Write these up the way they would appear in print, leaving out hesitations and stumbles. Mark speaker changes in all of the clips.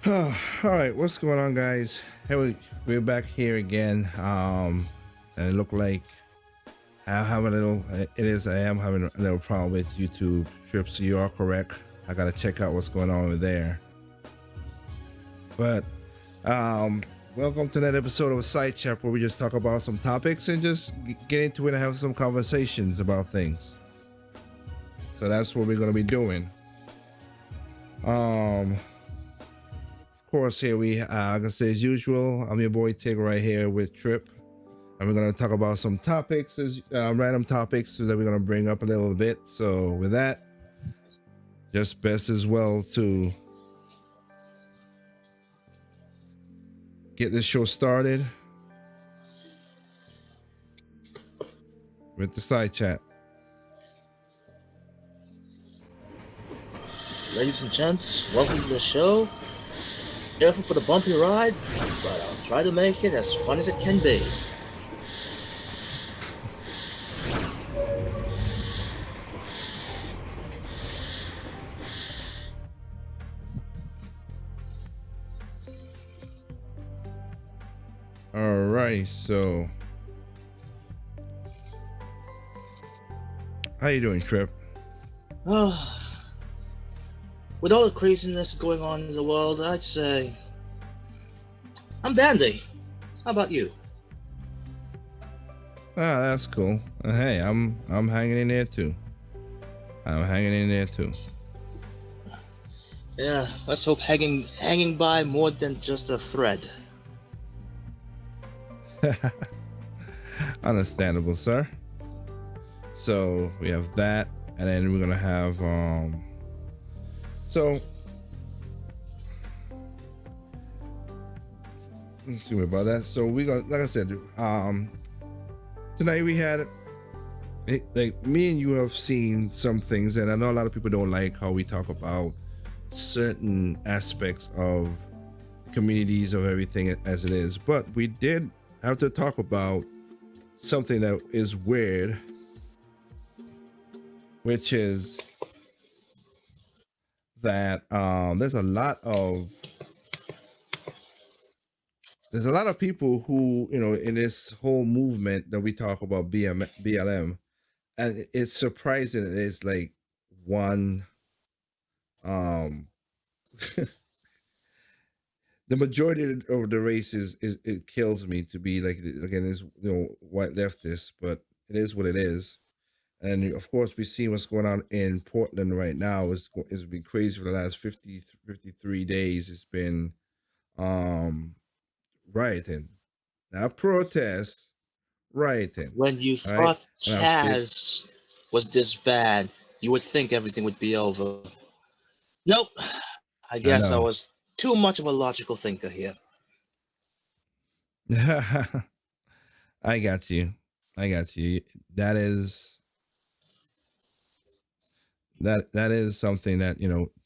Speaker 1: All right, what's going on, guys? Hey, we're back here again. And it looked like I have a little. It is. I am having a little problem with YouTube trips. So you are correct. I gotta check out what's going on over there. But um, welcome to that episode of Side Chat where we just talk about some topics and just get into it and have some conversations about things. So that's what we're gonna be doing. Of course, here we, like I say, as usual, I'm your boy Tig right here with Trip, and we're gonna talk about some topics, random topics that we're gonna bring up a little bit. So with that, just best as well to get this show started with the side chat.
Speaker 2: Ladies and gents, welcome to the show. Careful for the bumpy ride, but I'll try to make it as fun as it can be.
Speaker 1: All right, so how you doing, Trip?
Speaker 2: With all the craziness going on in the world, I'd say I'm dandy. How about you?
Speaker 1: Ah, that's cool. Hey, I'm hanging in there too. I'm hanging in there too.
Speaker 2: Yeah, let's hope hanging by more than just a thread.
Speaker 1: Understandable, sir. So we have that, and then we're gonna have so let's see about that. So we got, like I said, tonight we had like me and you have seen some things, and I know a lot of people don't like how we talk about certain aspects of communities of everything as it is, but we did have to talk about something that is weird, which is that there's a lot of people who, in this whole movement that we talk about BLM, and it's surprising that it's like one, um, the majority of the races is it kills me to be like, again, is white leftist, but it is what it is. And of course, we see what's going on in Portland right now. It's been crazy for the last 53 days. It's been um rioting, not protests, rioting.
Speaker 2: When you
Speaker 1: All right,
Speaker 2: thought
Speaker 1: and I've stayed.
Speaker 2: Chaz was this bad, you would think everything would be over. Nope. I
Speaker 1: I
Speaker 2: guess I
Speaker 1: know.
Speaker 2: was too much of a logical thinker here.
Speaker 1: I got you. I got you. That is that is something that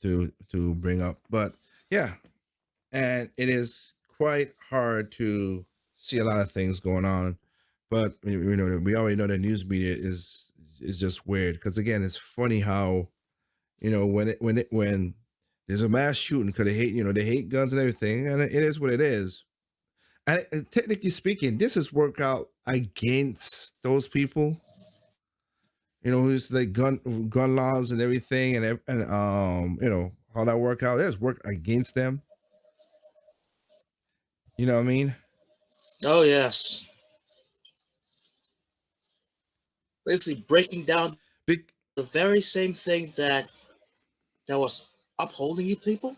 Speaker 1: to bring up. But yeah, and it is quite hard to see a lot of things going on. But we already know that news media is just weird because, again, it's funny how when there's a mass shooting because they hate guns and everything, and it is what it is. And technically speaking, this is work out against those people. Who's like gun laws and everything, and how that work out. There's work against them. You know what I mean?
Speaker 2: Oh yes. Basically breaking down
Speaker 1: Big.
Speaker 2: the very same thing that was upholding you people.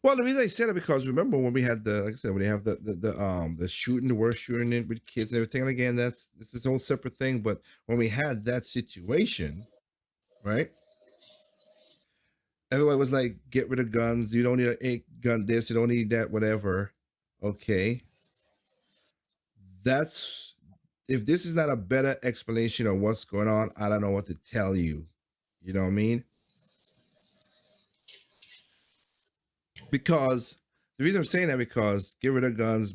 Speaker 1: Well, the reason I said it because remember when we had like I said, when they have the shooting, the worst shooting with kids and everything. And again, this is a whole separate thing. But when we had that situation, right? Everybody was like, "Get rid of guns. You don't need a gun. This. You don't need that. Whatever." Okay, that's if this is not a better explanation of what's going on, I don't know what to tell you. You know what I mean? Because the reason I'm saying that because get rid of guns,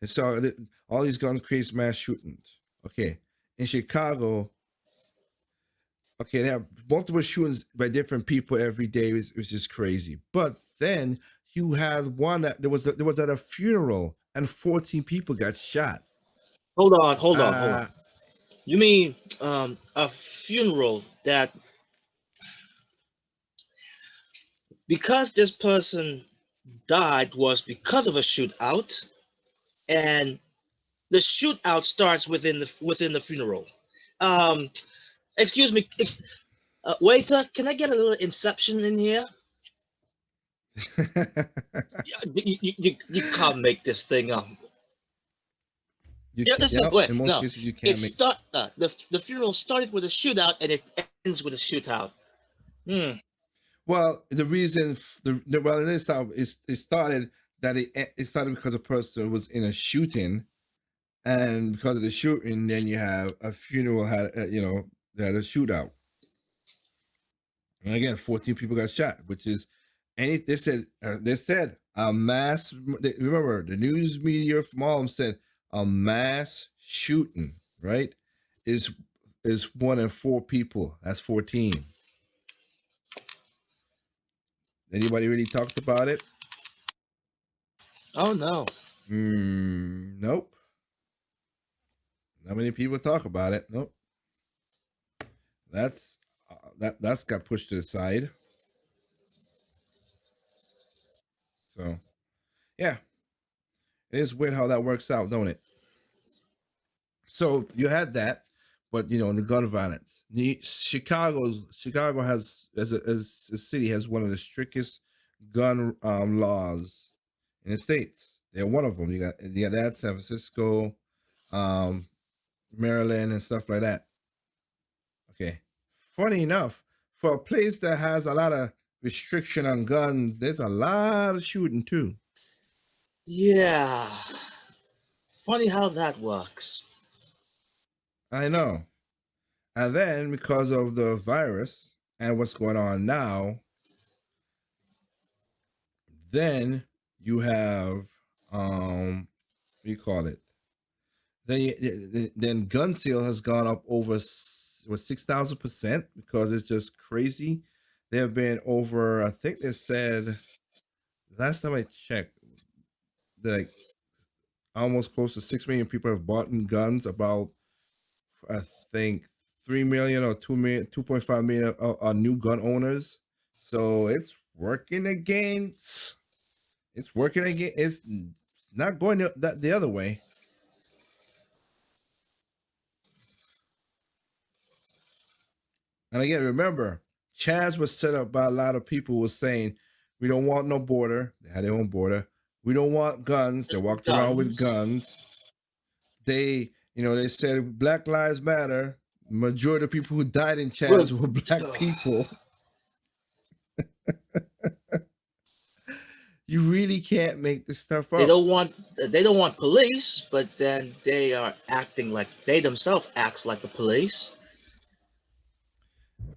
Speaker 1: so all these guns creates mass shootings. Okay, in Chicago, Okay, they have multiple shootings by different people every day. It was just crazy. But then you had one that there was at a funeral and 14 people got shot.
Speaker 2: Hold on.
Speaker 1: Uh
Speaker 2: You mean a funeral that because this person died was because of a shootout, and the shootout starts within the funeral. Um, excuse me, waiter, can I get a little Inception in here? You can't make this thing up.
Speaker 1: you
Speaker 2: Yeah,
Speaker 1: can,
Speaker 2: listen,
Speaker 1: yeah,
Speaker 2: wait,
Speaker 1: in most
Speaker 2: no.
Speaker 1: cases you
Speaker 2: It
Speaker 1: can't make.
Speaker 2: start the funeral started with a shootout and it ends with a shootout. Hmm.
Speaker 1: Well, the reason well it started it started that it started because a person was in a shooting, and because of the shooting, then you have a funeral had they had a shootout, and again 14 people got shot, which is any they said a mass. Remember the news media from all of them said a mass shooting, right? Is is one in four people. That's 14. Anybody really talked about it?
Speaker 2: Oh no.
Speaker 1: Nope. Not many people talk about it. Nope. That's that's got pushed to the side. So yeah, it is weird how that works out, don't it? So you had that, but the gun violence. Chicago has as a city has one of the strictest gun laws in the states. They're one of them. You got that San Francisco, um, Maryland, and stuff like that. Okay. Funny enough, for a place that has a lot of restriction on guns, there's a lot of shooting too.
Speaker 2: Yeah. Funny how that works.
Speaker 1: I know. And then because of the virus and what's going on now, then you have what do you call it? Then gun sale has gone up over 6,000% because it's just crazy. There have been over, I think they said last time I checked, like almost close to 6 million people have bought guns. About I think 3 million or 2 million, 2.5 million are new gun owners. So it's working against. It's working again. It's not going the other way. And again, remember, Chaz was set up by a lot of people who was saying, we don't want no border. They had their own border. We don't want guns. They walked around with
Speaker 2: Guns.
Speaker 1: guns. They said Black Lives Matter. Majority of people who died in
Speaker 2: Well,
Speaker 1: Chaz were black people. You really can't make this stuff
Speaker 2: they
Speaker 1: up.
Speaker 2: don't want police, but then they are acting like they themselves acts like the police.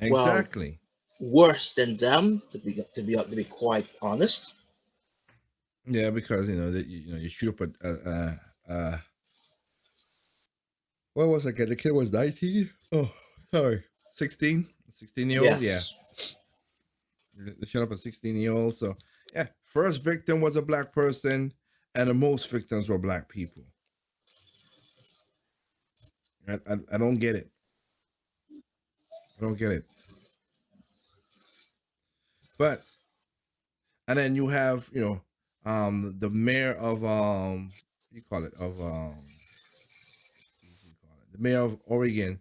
Speaker 2: Well,
Speaker 1: Exactly.
Speaker 2: worse than them, to be quite honest.
Speaker 1: Yeah, because you shoot up what was that kid? The kid was 19. Oh, sorry, 16 year old. Yeah,
Speaker 2: Yes.
Speaker 1: they shot up a 16-year-old. So yeah, first victim was a black person, and the most victims were black people. I don't get it. I don't get it. But and then you have the mayor of what do you call it of the mayor of Oregon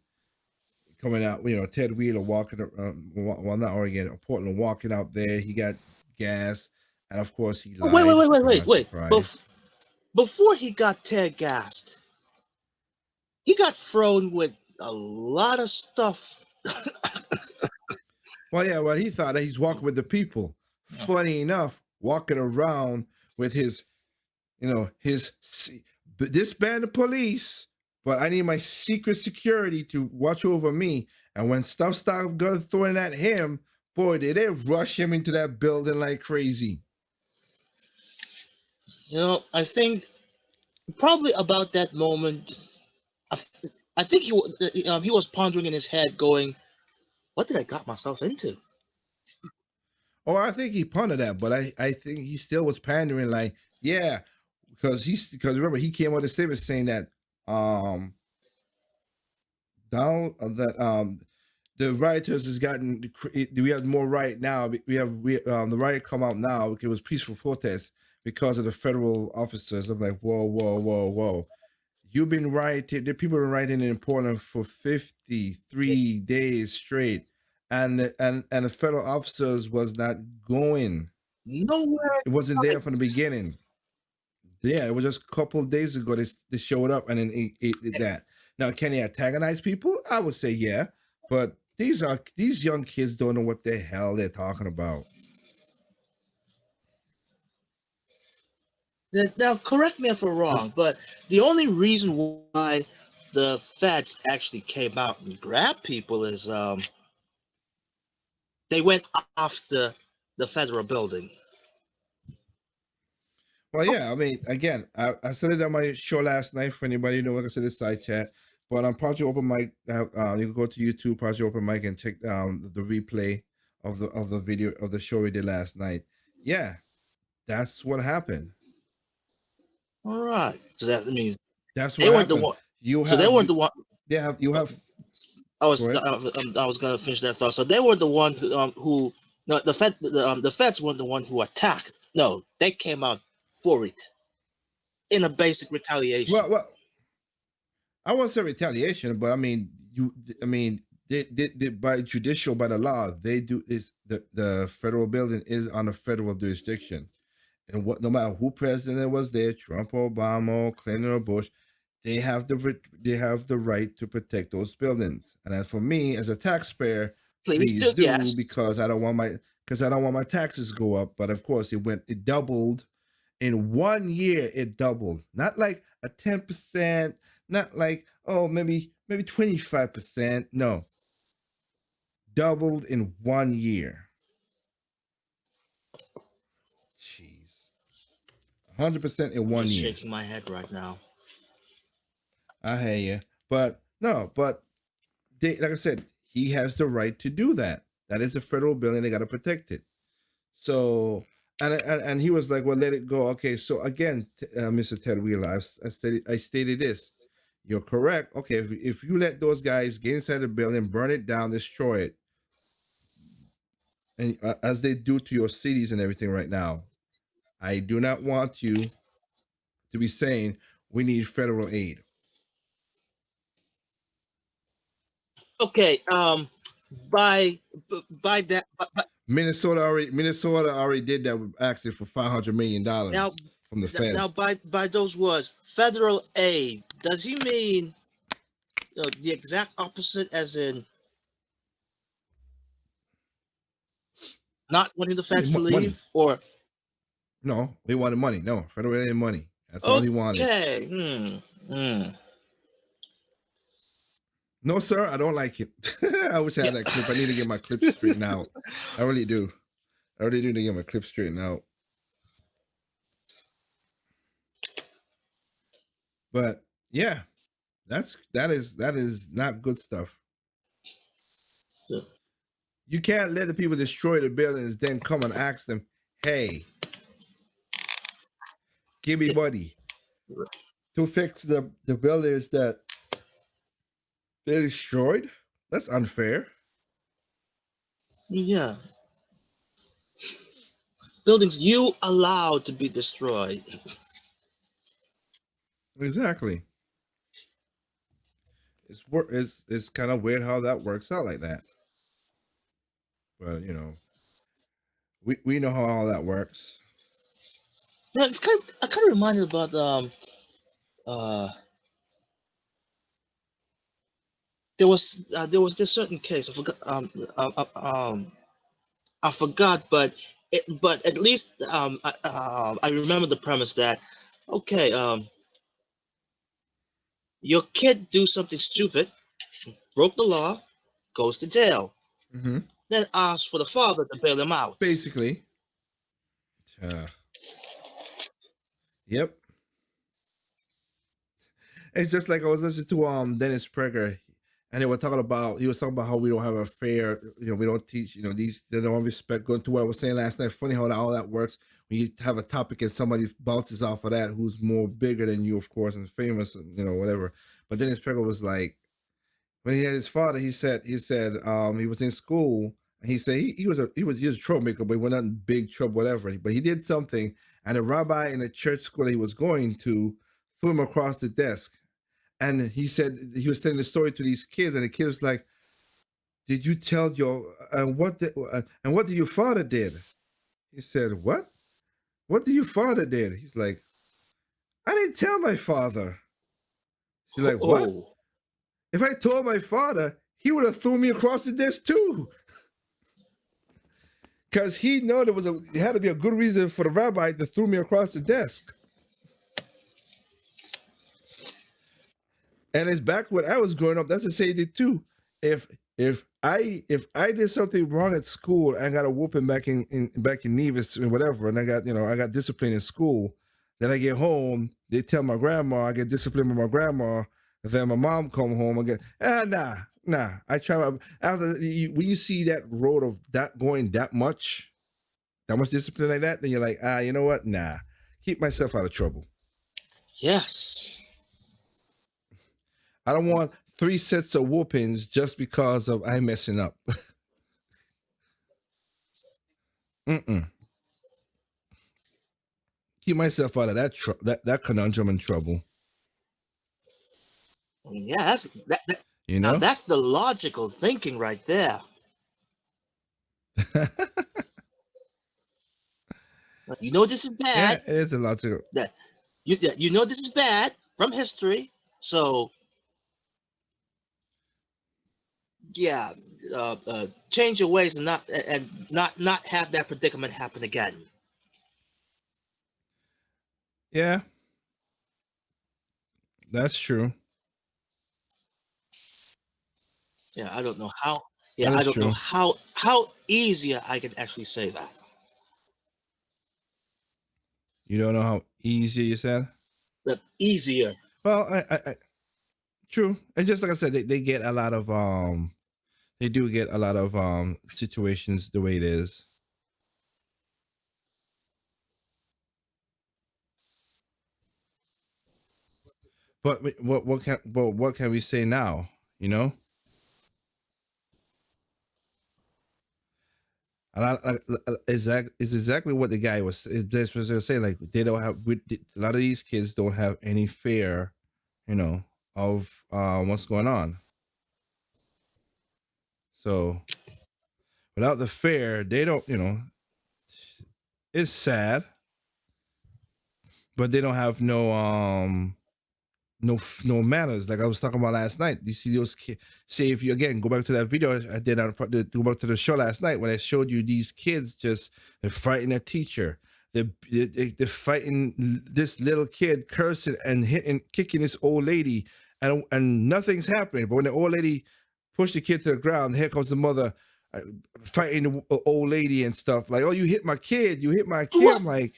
Speaker 1: coming out. Ted Wheeler walking well, not Oregon, Portland, walking out there. He got gas, and of course he
Speaker 2: Oh, wait, wait,
Speaker 1: lied
Speaker 2: wait, wait,
Speaker 1: to my
Speaker 2: wait, wait.
Speaker 1: surprise.
Speaker 2: Before he got tear gassed, he got thrown with a lot of stuff.
Speaker 1: Well, yeah, well, he thought that he's walking with the people. Funny enough, walking around with his, his disband the police, but I need my secret security to watch over me. And when stuff started going throwing at him, boy, did they rush him into that building like crazy.
Speaker 2: I think probably about that moment, I think he was pondering in his head, going, what did I got myself into?
Speaker 1: Oh, I think he punted that, but I think he still was pandering, like, yeah, because remember he came out with a statement saying that um down that the rioters has gotten we have more riot now. We the riot come out now because it was peaceful protest because of the federal officers. I'm like, whoa, whoa, whoa, whoa. You've been rioting, the people been rioting in Portland for 53 days straight. And the federal officers was not going.
Speaker 2: Nowhere.
Speaker 1: It wasn't there from the beginning. Yeah, it was just a couple of days ago they showed up and then it did that. Now, can he antagonize people? I would say yeah, but these young kids don't know what the hell they're talking about.
Speaker 2: Now, correct me if I'm wrong, but the only reason why the feds actually came out and grabbed people is they went after the federal building.
Speaker 1: Well, yeah, I mean, again, I said it on my show last night for anybody who knows, like I said, this side chat. But on Project Open Mic, you can go to YouTube, Project Open Mic, and check the replay of the video of the show we did last night. Yeah, that's what happened.
Speaker 2: All right, so that means
Speaker 1: That's
Speaker 2: they
Speaker 1: what
Speaker 2: weren't the
Speaker 1: happened.
Speaker 2: one.
Speaker 1: You
Speaker 2: So they
Speaker 1: have
Speaker 2: weren't the one.
Speaker 1: you have
Speaker 2: I
Speaker 1: go
Speaker 2: was
Speaker 1: ahead.
Speaker 2: I was gonna finish that thought. So they were the one who no the feds weren't the one who attacked. No, they came out for it in a basic retaliation.
Speaker 1: Well, I won't say retaliation, but I mean, I mean, they by judicial, by the law, they do is the federal building is on a federal jurisdiction, and what no matter who president was there, Trump or Obama, or Clinton or Bush, they have the right to protect those buildings. And as for me, as a taxpayer,
Speaker 2: Please
Speaker 1: please
Speaker 2: do,
Speaker 1: do
Speaker 2: yes.
Speaker 1: because I don't want my taxes go up. But of course, it doubled in 1 year. It doubled, not like a 10%, not like, oh, maybe 25%. No, doubled in 1 year. Jeez, 100% in
Speaker 2: I'm
Speaker 1: one
Speaker 2: just
Speaker 1: year.
Speaker 2: shaking my head right now.
Speaker 1: I hear you, but no, but like I said, he has the right to do that. That is a federal building; they got to protect it. So, and he was like, "Well, let it go." Okay, so again, Mr. Ted Wheeler, I stated this. You're correct. Okay, if you let those guys get inside the building, burn it down, destroy it, and as they do to your cities and everything right now, I do not want you to be saying we need federal aid.
Speaker 2: Okay, by by that by,
Speaker 1: Minnesota already did that with asking for
Speaker 2: now
Speaker 1: $500 million from the
Speaker 2: now
Speaker 1: feds.
Speaker 2: by those words, federal aid. Does he mean the exact opposite, as in not wanting the feds to
Speaker 1: Money.
Speaker 2: leave, or
Speaker 1: No, he wanted money. No, federal aid money. That's all he wanted.
Speaker 2: okay? Hmm.
Speaker 1: No, sir, I don't like it. I wish I
Speaker 2: Yeah.
Speaker 1: had that clip. I need to get my clips straightened out. I really do. I really do need to get my clips straightened out. But yeah, that is not good stuff.
Speaker 2: So,
Speaker 1: You can't let the people destroy the buildings, then come and ask them, "Hey, give me money to fix the buildings that they destroyed." That's unfair.
Speaker 2: yeah, buildings you allowed to be destroyed.
Speaker 1: Exactly. It's kind of weird how that works out like that. But we know how all that works.
Speaker 2: Yeah, it's kind of reminded about uh there was this certain case. I forgot, but at least I remember the premise that okay, your kid do something stupid, broke the law, goes to jail,
Speaker 1: Mm-hmm.
Speaker 2: then asks for the father to bail him out.
Speaker 1: Basically, yep. It's just like I was listening to Dennis Prager, and he was talking about how we don't have a fair, we don't teach, these, they don't respect, going to what I was saying last night. Funny how all that works when you have a topic and somebody bounces off of that who's more bigger than you, of course, and famous, and whatever. But then his Peggle was like, when he had his father, he was in school, and he said he was a troublemaker, but he was not in big trouble, whatever. But he did something, and a rabbi in a church school that he was going to threw him across the desk. And he said he was telling the story to these kids, and the kids was like, "Did you tell your and what did your father did?" He said, "What? What did your father did?" He's like, "I didn't tell my father." She's like, "What?
Speaker 2: Oh,
Speaker 1: If I told my father, he would have thrown me across the desk too." Because he know there had to be a good reason for the rabbi to throw me across the desk. And it's back when I was growing up. That's the same thing too. If I did something wrong at school and I got a whooping back in Nevis and whatever, and I got disciplined in school, then I get home, they tell my grandma, I get disciplined with my grandma, and then my mom come home and get nah. I try when you see that road of that going that much discipline like that, then you're like, you know what? Nah. Keep myself out of trouble.
Speaker 2: yes.
Speaker 1: I don't want 3 sets of whoopings just because of I messing up. Mm-mm. Keep myself out of that conundrum and trouble.
Speaker 2: Yeah,
Speaker 1: You
Speaker 2: now
Speaker 1: know?
Speaker 2: that's the logical thinking right there. You know this is
Speaker 1: Yeah,
Speaker 2: bad.
Speaker 1: it is a lot to.
Speaker 2: That you know this is bad from history. So yeah, change your ways and not have that predicament happen again.
Speaker 1: Yeah, that's true.
Speaker 2: Yeah, I don't know how. Yeah,
Speaker 1: That
Speaker 2: I
Speaker 1: is
Speaker 2: don't know
Speaker 1: true.
Speaker 2: how easier I can actually say that.
Speaker 1: You don't know how easy you said.
Speaker 2: That easier.
Speaker 1: Well, true. It's just like I said, they get a lot of they do get a lot of situations the way it is. But what can we say now? You know, exactly what the guy was saying. Like they don't have a lot of these kids don't have any fear, you know, of what's going on. So without the fear, they don't. It's sad, but they don't have no manners. Like I was talking about last night. You see those kids. Say if you again go back to that video I did go back to the show last night when I showed you these kids just they're fighting a teacher. They're fighting this little kid, cursing and hitting, kicking this old lady, and nothing's happening. But when the old lady pushed the kid to the ground, here comes the mother uh, fighting the old lady and stuff. Like, oh, you hit my kid, you hit my kid.
Speaker 2: What?
Speaker 1: I'm like,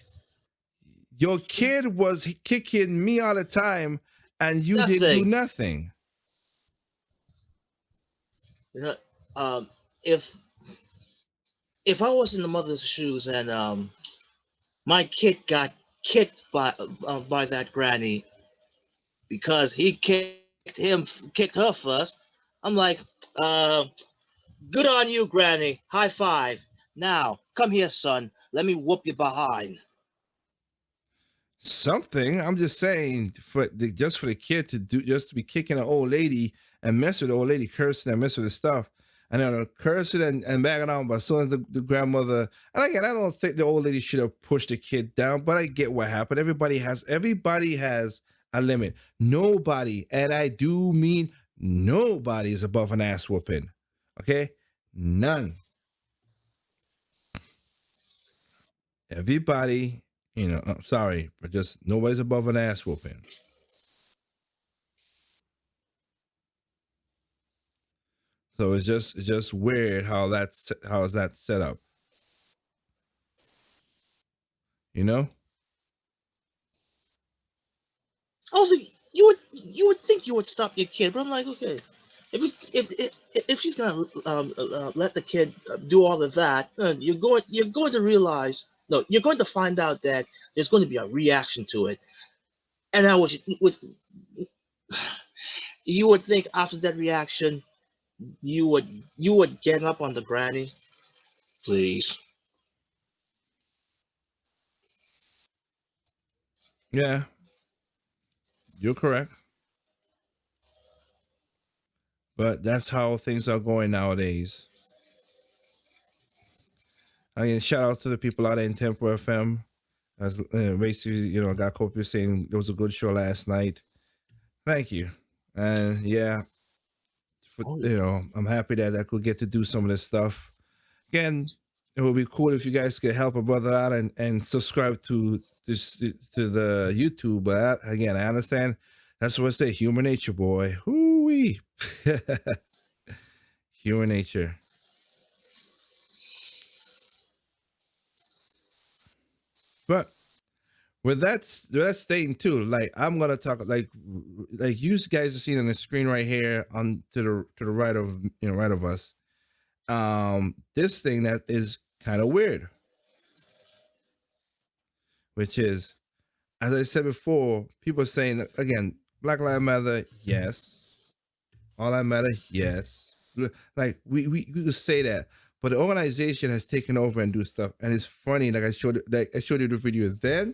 Speaker 1: your kid was kicking me all the time, and you didn't do
Speaker 2: Nothing.
Speaker 1: nothing.
Speaker 2: You know, um, if if I was in the mother's shoes and my kid got kicked by that granny because he kicked her first, I'm like, uh, good on you, granny. High five. Now come here, son. Let me whoop you behind.
Speaker 1: Something. I'm just saying, just for the kid to do, just to be kicking an old lady and mess with the old lady, cursing and mess with the stuff, and then cursing and bagging on. But as soon as the grandmother, and again, I don't think the old lady should have pushed the kid down, but I get what happened. Everybody has a limit. Nobody, and I do mean nobody, is above an ass whooping. Okay, none. Everybody, I'm sorry, but just nobody's above an ass whooping. So it's just weird how is that set up, you know?
Speaker 2: Also, you would think you would stop your kid, but I'm like, okay. If she's gonna let the kid do all of that, you're going to realize, no, you're going to find out that there's going to be a reaction to it, and I would you would think after that reaction you would get up on the granny, please.
Speaker 1: Yeah, you're correct. But that's how things are going nowadays. I mean, shout out to the people out in Tempo FM. As basically, got copious saying it was a good show last night. Thank you. And yeah,
Speaker 2: Oh yeah.
Speaker 1: I'm happy that I could get to do some of this stuff. Again, it would be cool if you guys could help a brother out and subscribe to the YouTube. But again, I understand that's what I say, human nature, boy. Hoo-wee. Human nature. But with that stating too, like I'm gonna talk like you guys are seeing on the screen right here on to the right of right of us. This thing that is kind of weird, which is, as I said before, people are saying again, Black Lives Matter, yes. All that matter, yes. Like we could say that, but the organization has taken over and do stuff, and it's funny. Like I showed you the video then,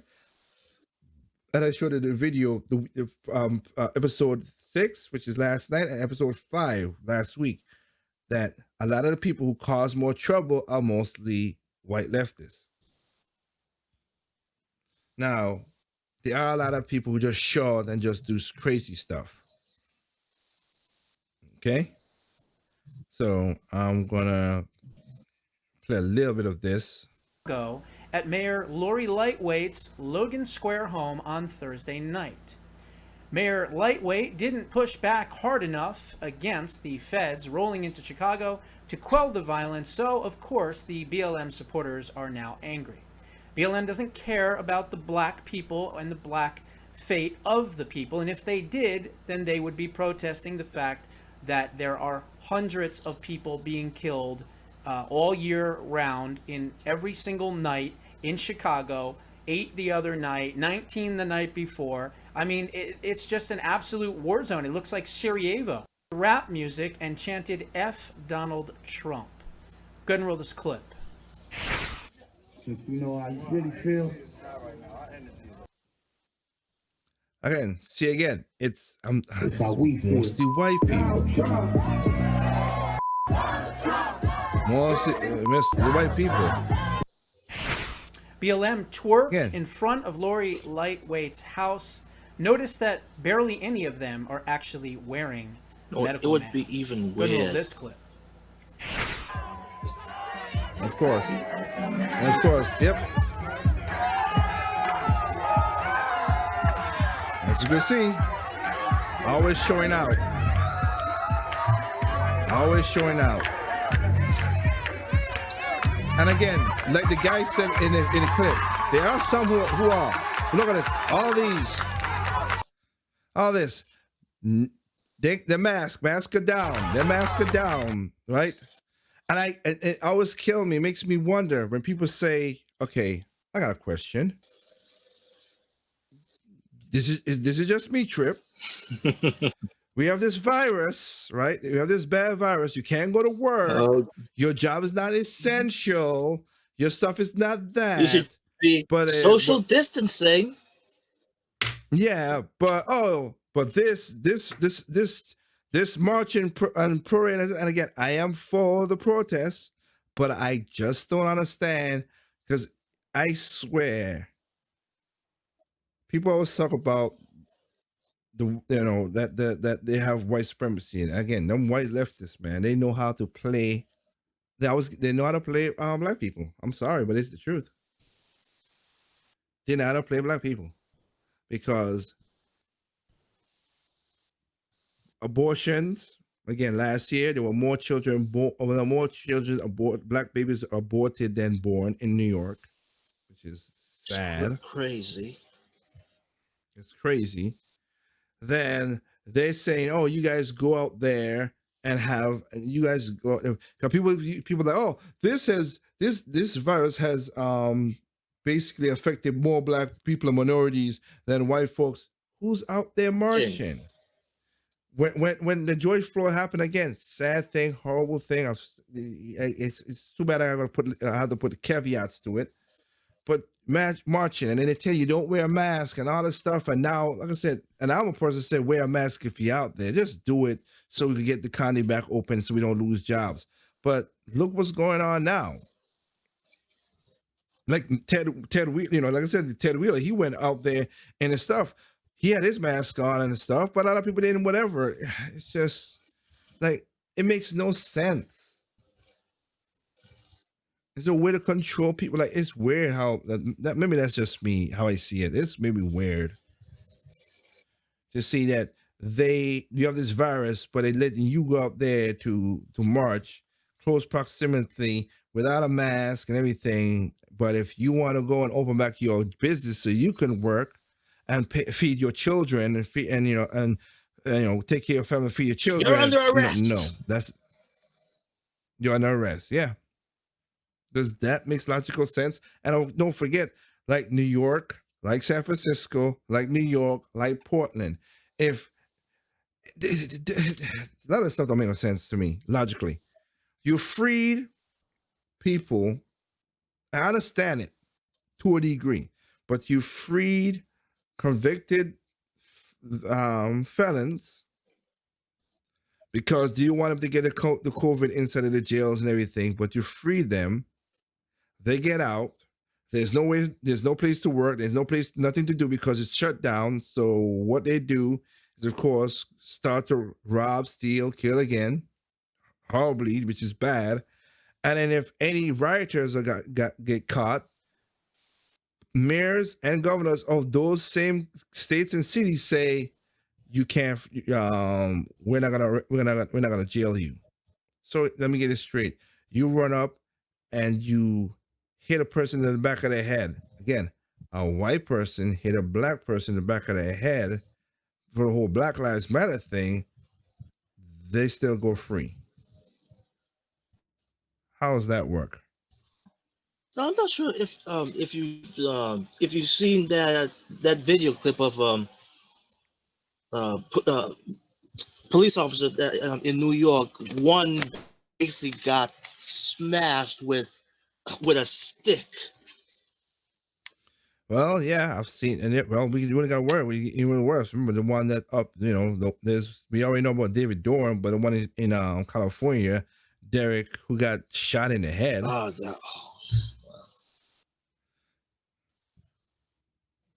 Speaker 1: and I showed you the video, the episode 6, which is last night, and episode 5 last week. That a lot of the people who cause more trouble are mostly white leftists. Now, there are a lot of people who just show and just do crazy stuff. Okay? So I'm gonna play a little bit of this.
Speaker 3: Go at Mayor Lori Lightweight's Logan Square home on Thursday night. Mayor Lightweight didn't push back hard enough against the feds rolling into Chicago to quell the violence, so of course the BLM supporters are now angry. BLM doesn't care about the black people and the black fate of the people, and if they did, then they would be protesting the fact that there are hundreds of people being killed all year round in every single night in Chicago, 8 the other night, 19 the night before. I mean, it's just an absolute war zone. It looks like Sarajevo. Rap music and chanted F Donald Trump. Go ahead and roll this clip.
Speaker 4: Since you know how you really feel.
Speaker 1: Again, see again. It's
Speaker 4: It's how we feel.
Speaker 1: mostly white people. Mostly white people.
Speaker 3: BLM twerked
Speaker 1: Again.
Speaker 3: in front of Lori Lightweight's house. Notice that barely any of them are actually wearing medical
Speaker 2: It would
Speaker 3: masks.
Speaker 2: be even
Speaker 3: Go ahead and roll
Speaker 2: weird.
Speaker 3: this clip.
Speaker 1: Of course. Of course. Yep. As you can see, always showing out. Always showing out. And again, like the guy said in the clip, there are some who are. Look at this. All this. The mask are down. Their mask are down, right? And it always kills me. It makes me wonder when people say, "Okay, I got a question. This is just me, Trip. We have this virus, right? We have this bad virus. You can't go to work. Your job is not essential. Your stuff is not that.
Speaker 2: You should be social distancing.
Speaker 1: Yeah, but this march and parade, and again, I am for the protests, but I just don't understand because I swear, people always talk about that they have white supremacy, and again, them white leftists, man, they know how to play. They know how to play black people. I'm sorry, but it's the truth. They know how to play black people because abortions. Again, last year there were more children black babies aborted than born in New York, which is sad.
Speaker 2: It's crazy.
Speaker 1: It's crazy. Then they're saying, "Oh, you guys go out there and have you guys go, because people like, oh, this virus has basically affected more black people and minorities than white folks. Who's out there
Speaker 2: King.
Speaker 1: marching? When the George Floyd happened again, sad thing, horrible thing. It's too bad I have to put caveats to it. But marching, and then they tell you don't wear a mask and all this stuff. And now, like I said, and I'm a person that said wear a mask if you're out there. Just do it so we can get the economy back open, so we don't lose jobs. But look what's going on now. Like Ted Wheeler, like I said, Ted Wheeler, he went out there and his stuff. He had his mask on and stuff, but a lot of people didn't. Whatever. It's just like it makes no sense. There's a way to control people. Like, it's weird how that maybe that's just me, how I see it. It's maybe weird to see that you have this virus, but they letting you go out there to march, close proximity, without a mask and everything. But if you want to go and open back your business so you can work and feed your children and feed and take care of your family, feed your children,
Speaker 2: You're under arrest.
Speaker 1: No, you're under arrest. Yeah. Does that make logical sense? And don't forget, like New York, like San Francisco, like New York, like Portland. If a lot of stuff don't make no sense to me logically. You freed people. I understand it to a degree, but you freed convicted felons because you want them to get the COVID inside of the jails and everything, but you free them. They get out. There's no place to work. There's nothing to do because it's shut down. So what they do is, of course, start to rob, steal, kill again, horribly, which is bad. And then if any rioters get caught, mayors and governors of those same states and cities say, you can't. We're not gonna jail you. So let me get this straight. You run up and you hit a person in the back of their head. Again, a white person hit a black person in the back of their head for the whole Black Lives Matter thing. They still go free. How does that work?
Speaker 2: No, I'm not sure if you've seen that video clip of police officer that, in New York. One basically got smashed with a stick.
Speaker 1: Well, yeah, I've seen, and we really got to worry. Even worse. Remember the one that we already know about David Dorn, but the one in California, Derek, who got shot in the head.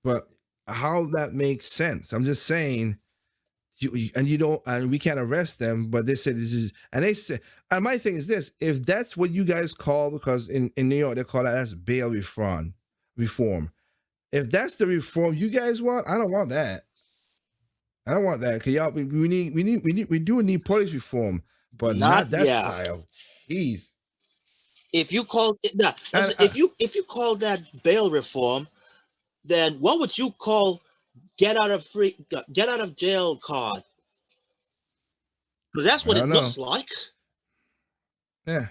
Speaker 1: But how that makes sense? I'm just saying, we can't arrest them, but they said this is, and they said, and my thing is this: if that's what you guys call, because in New York they call that as bail reform. If that's the reform you guys want, I don't want that. I don't want that. Cause y'all, we do need police reform, but not that style. Jeez.
Speaker 2: If you call if you call that bail reform, then what would you call get out of jail card? Because that's what it looks like.
Speaker 1: Yeah.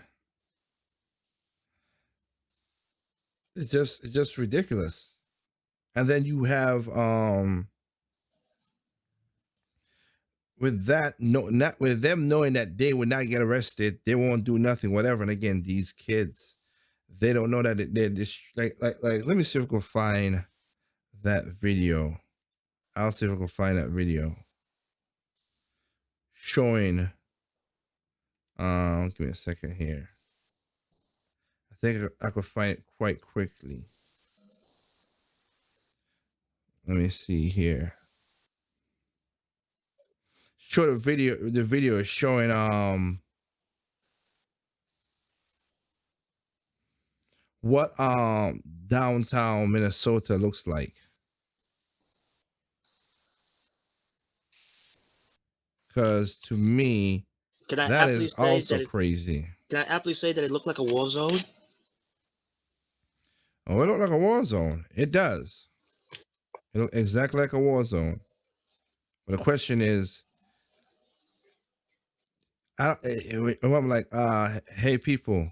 Speaker 1: It's just ridiculous. And then you have with that, not with them knowing that they would not get arrested, they won't do nothing, whatever. And again, these kids, they don't know that they're this, like let me see if I can find that video. I'll see if I can find that video showing. Give me a second here. I think I could find it quite quickly. Let me see here. Show the video. The video is showing what downtown Minnesota looks like. Because to me, that is also crazy.
Speaker 2: Can I aptly say that it looked like a war zone?
Speaker 1: Oh, it looked like a war zone. It does. It looks exactly like a war zone. But the question is, I'm like, hey people,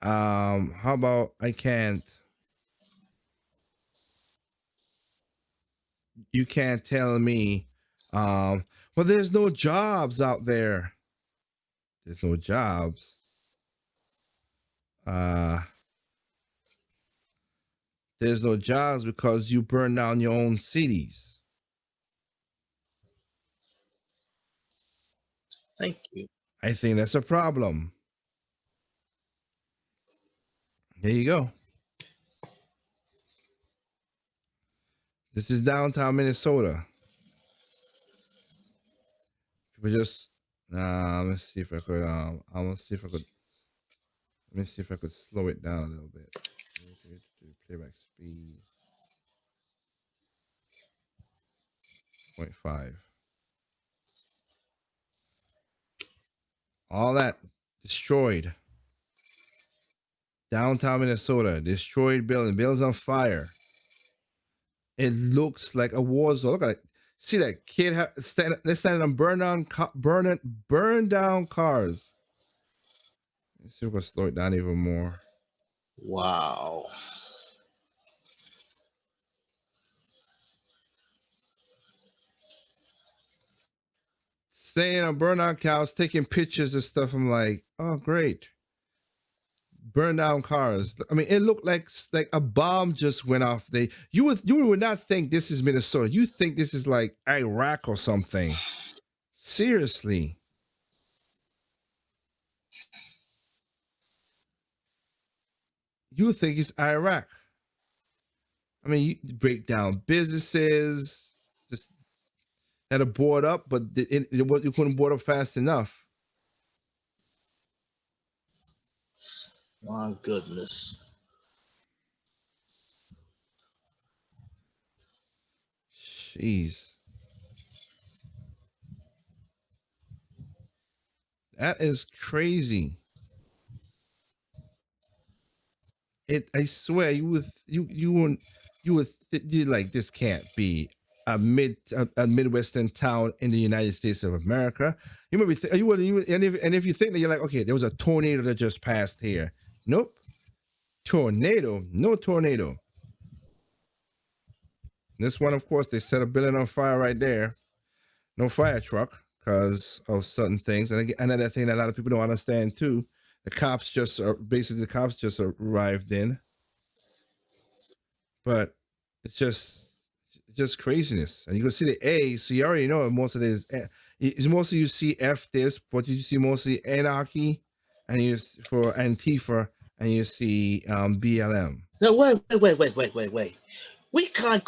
Speaker 1: how about you can't tell me, well, there's no jobs out there. There's no jobs. Uh, there's no jobs because you burn down your own cities.
Speaker 2: Thank you.
Speaker 1: I think that's a problem. There you go. This is downtown Minnesota. We just let's see if I could I want to see if I could let me see if I could slow it down a little bit. Playback speed 0.5. All that destroyed. Downtown Minnesota, destroyed buildings on fire. It looks like a war zone. Look at it. See that kid they're standing on burn down cars. Let's see if we can slow it down even more.
Speaker 2: Wow.
Speaker 1: Staying on burn down cows, taking pictures and stuff. I'm like, oh great. Burn down cars. I mean, it looked like a bomb just went off. You would not think this is Minnesota. You think this is like Iraq or something. Seriously. You think it's Iraq. I mean, you break down businesses just that are board up, but you couldn't board up fast enough.
Speaker 2: My goodness.
Speaker 1: Jeez. That is crazy. I swear you would like, this can't be a Midwestern town in the United States of America. You might be and if you think that, you're like, okay, there was a tornado that just passed here. Nope. Tornado, no tornado. This one, of course, they set a building on fire right there. No fire truck because of certain things. And another thing that a lot of people don't understand too, the cops just arrived in. But it's just craziness. And you can see the A, so you already know most of this. It's mostly you see F this, but you see mostly anarchy, and you for Antifa, and you see BLM.
Speaker 2: No, wait. We can't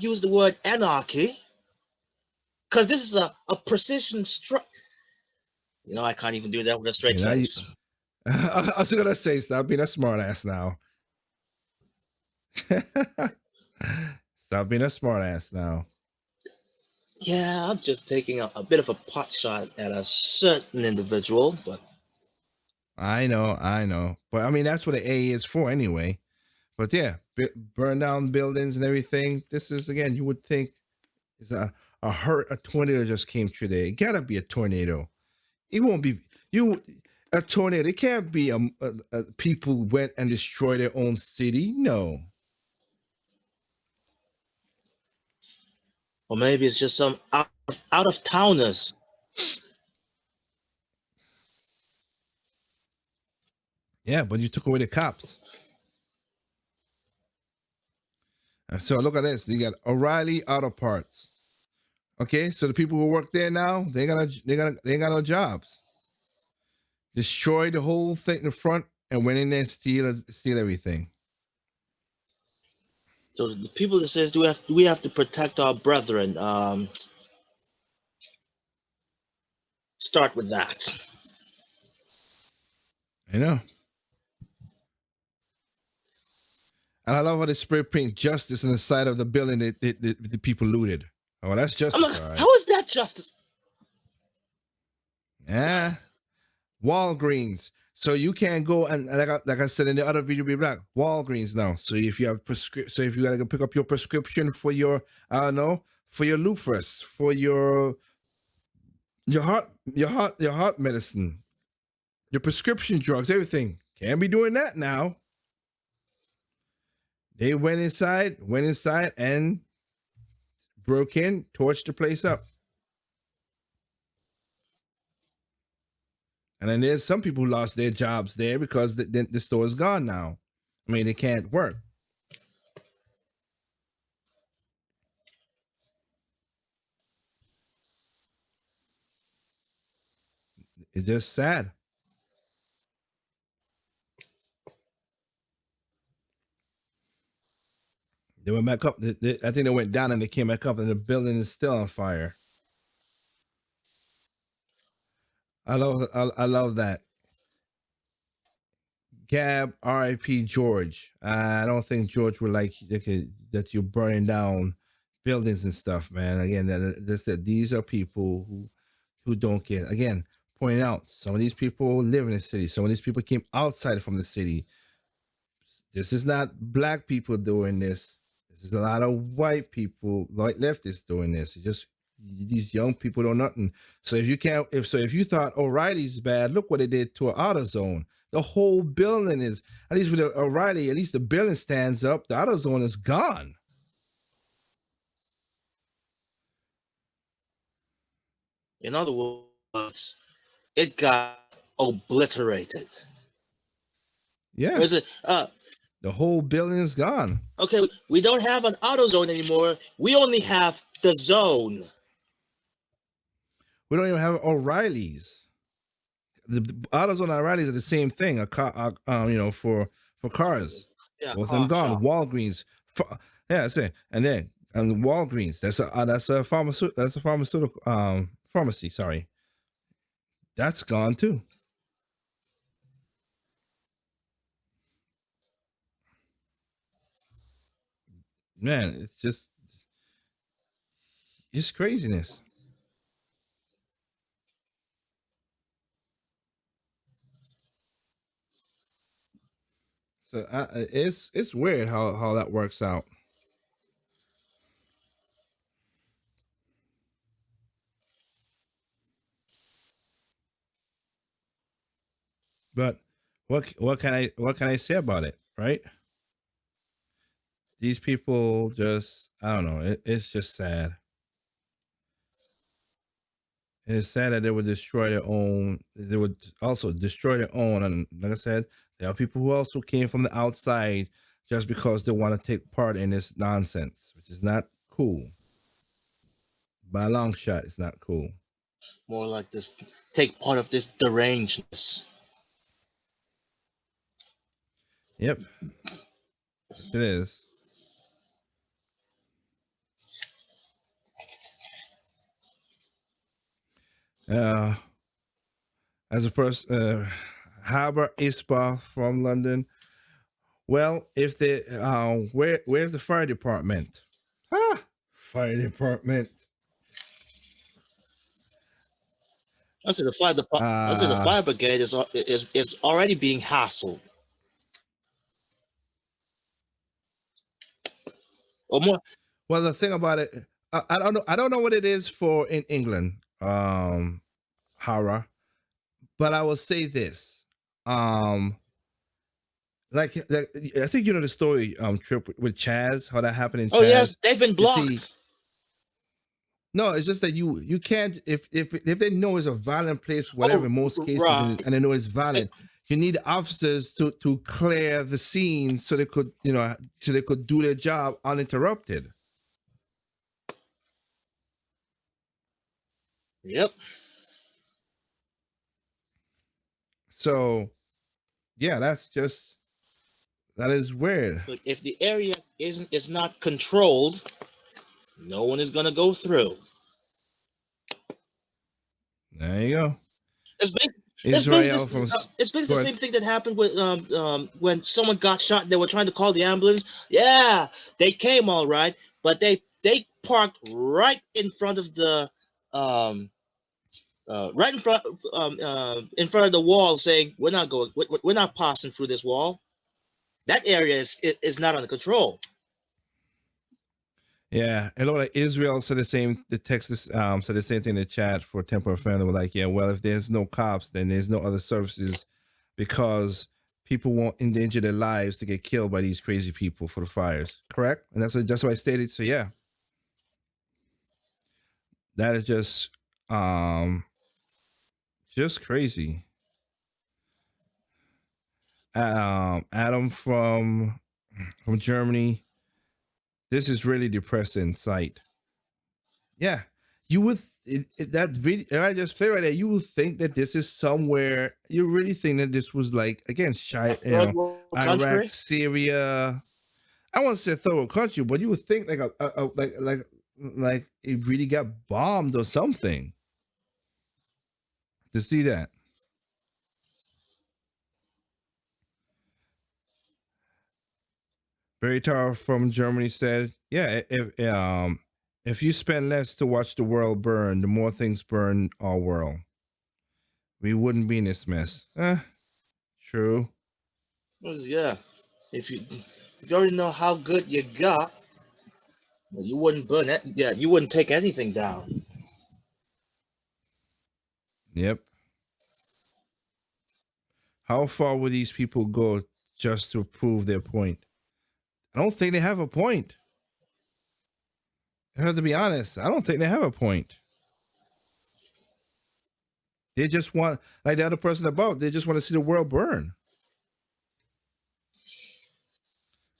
Speaker 2: use the word anarchy because this is a precision strike. You know, I can't even do that with a straight face.
Speaker 1: I was gonna say, stop being a smart ass now. Stop being a smart ass now.
Speaker 2: Yeah, I'm just taking a bit of a pot shot at a certain individual, but
Speaker 1: I know. But I mean, that's what the A is for anyway. But yeah, burn down buildings and everything. This is, again, you would think it's a tornado just came through there. It gotta be a tornado. It won't be a tornado. It can't be people went and destroyed their own city. No.
Speaker 2: or maybe it's just some out of towners.
Speaker 1: Yeah, but you took away the cops. So look at this. You got O'Reilly Auto Parts. Okay, so the people who work there now, they ain't got no jobs. Destroyed the whole thing in the front and went in there and steal everything.
Speaker 2: So the people that says we have to protect our brethren. Start with that.
Speaker 1: I know. And I love how they spray paint justice on the side of the building that the people looted. Oh, that's justice.
Speaker 2: Like, how is that justice?
Speaker 1: Yeah. Walgreens. So you can't go and like I said in the other video, be like Walgreens now. So if you have so if you gotta go pick up your prescription for your for your Lupus, for your your heart medicine, your prescription drugs, everything. Can't be doing that now. They went inside and broke in, torched the place up. And then there's some people who lost their jobs there because the store is gone now. I mean, they can't work. It's just sad. They went back up. I think they went down and they came back up, and the building is still on fire. I love that. Gab, R.I.P. George. I don't think George would like that you're burning down buildings and stuff, man. Again, these are people who don't get. Again, pointing out some of these people live in the city. Some of these people came outside from the city. This is not black people doing this. This is a lot of white people, like leftists, doing this. It's just these young people don't nothing. So if you thought O'Reilly's bad, look what they did to AutoZone. The whole building is, at least with O'Reilly, at least the building stands up. The AutoZone is gone.
Speaker 2: In other words, it got obliterated.
Speaker 1: Yeah.
Speaker 2: Where's it?
Speaker 1: The whole building is gone.
Speaker 2: Okay, we don't have an AutoZone anymore. We only have the zone.
Speaker 1: We don't even have O'Reilly's. The AutoZone and O'Reilly's are the same thing. A car, for cars.
Speaker 2: Yeah,
Speaker 1: Both of them gone.
Speaker 2: shop.
Speaker 1: Walgreens. Yeah, that's it. And Walgreens. That's a pharmaceutical. That's a pharmaceutical pharmacy. Sorry, that's gone too. Man, it's craziness. So it's weird how that works out. But what can I say about it, right? These people just, I don't know. It's just sad. It's sad that they would destroy their own. They would also destroy their own. And like I said, there are people who also came from the outside just because they want to take part in this nonsense, which is not cool. By a long shot, it's not cool.
Speaker 2: More like this, take part of this derangedness.
Speaker 1: Yep, it is. As a person, Haber Ispa from London. Well, if the where's the fire department? Fire department.
Speaker 2: I said the fire brigade is already being hassled. Or more.
Speaker 1: Well, the thing about it, I don't know. I don't know what it is for in England, Hara, but I will say this. Like I think you know the story, Trip with Chaz, how that happened in Chaz.
Speaker 2: Oh yes, they've been blocked.
Speaker 1: See, no, it's just that you can't if they know it's a violent place, whatever. In most cases,
Speaker 2: right.
Speaker 1: and they know it's violent. You need officers to clear the scene so they could do their job uninterrupted.
Speaker 2: Yep.
Speaker 1: So, yeah, that is weird.
Speaker 2: So if the area is not controlled, no one is gonna go through.
Speaker 1: There you go.
Speaker 2: It's
Speaker 1: Israel
Speaker 2: basically the same thing that happened with when someone got shot and they were trying to call the ambulance. Yeah, they came all right, but they parked right in front of the in front of the wall, saying we're not passing through this wall. That area is not under control.
Speaker 1: Yeah, and like Israel said the same. The Texas said the same thing in the chat for temporary family. They were like, yeah, well, if there's no cops, then there's no other services because people won't endanger their lives to get killed by these crazy people for the fires. Correct, and that's what I stated. So yeah, that is um just crazy. Adam from Germany. This is really depressing sight. Yeah, you would that video I just played right there. You would think that this is somewhere. You really think that this was like again,
Speaker 2: A third world
Speaker 1: Iraq,
Speaker 2: country.
Speaker 1: Syria. I won't say third world country, but you would think like like it really got bombed or something to see that. Barry Tower from Germany said, "Yeah, if you spend less to watch the world burn, the more things burn our world. We wouldn't be in this mess." True.
Speaker 2: Yeah, if you already know how good you got, well, you wouldn't burn it. Yeah, you wouldn't take anything down.
Speaker 1: Yep. How far would these people go just to prove their point? I don't think they have a point. I have to be honest. I don't think they have a point. They just want, like the other person above, they just want to see the world burn.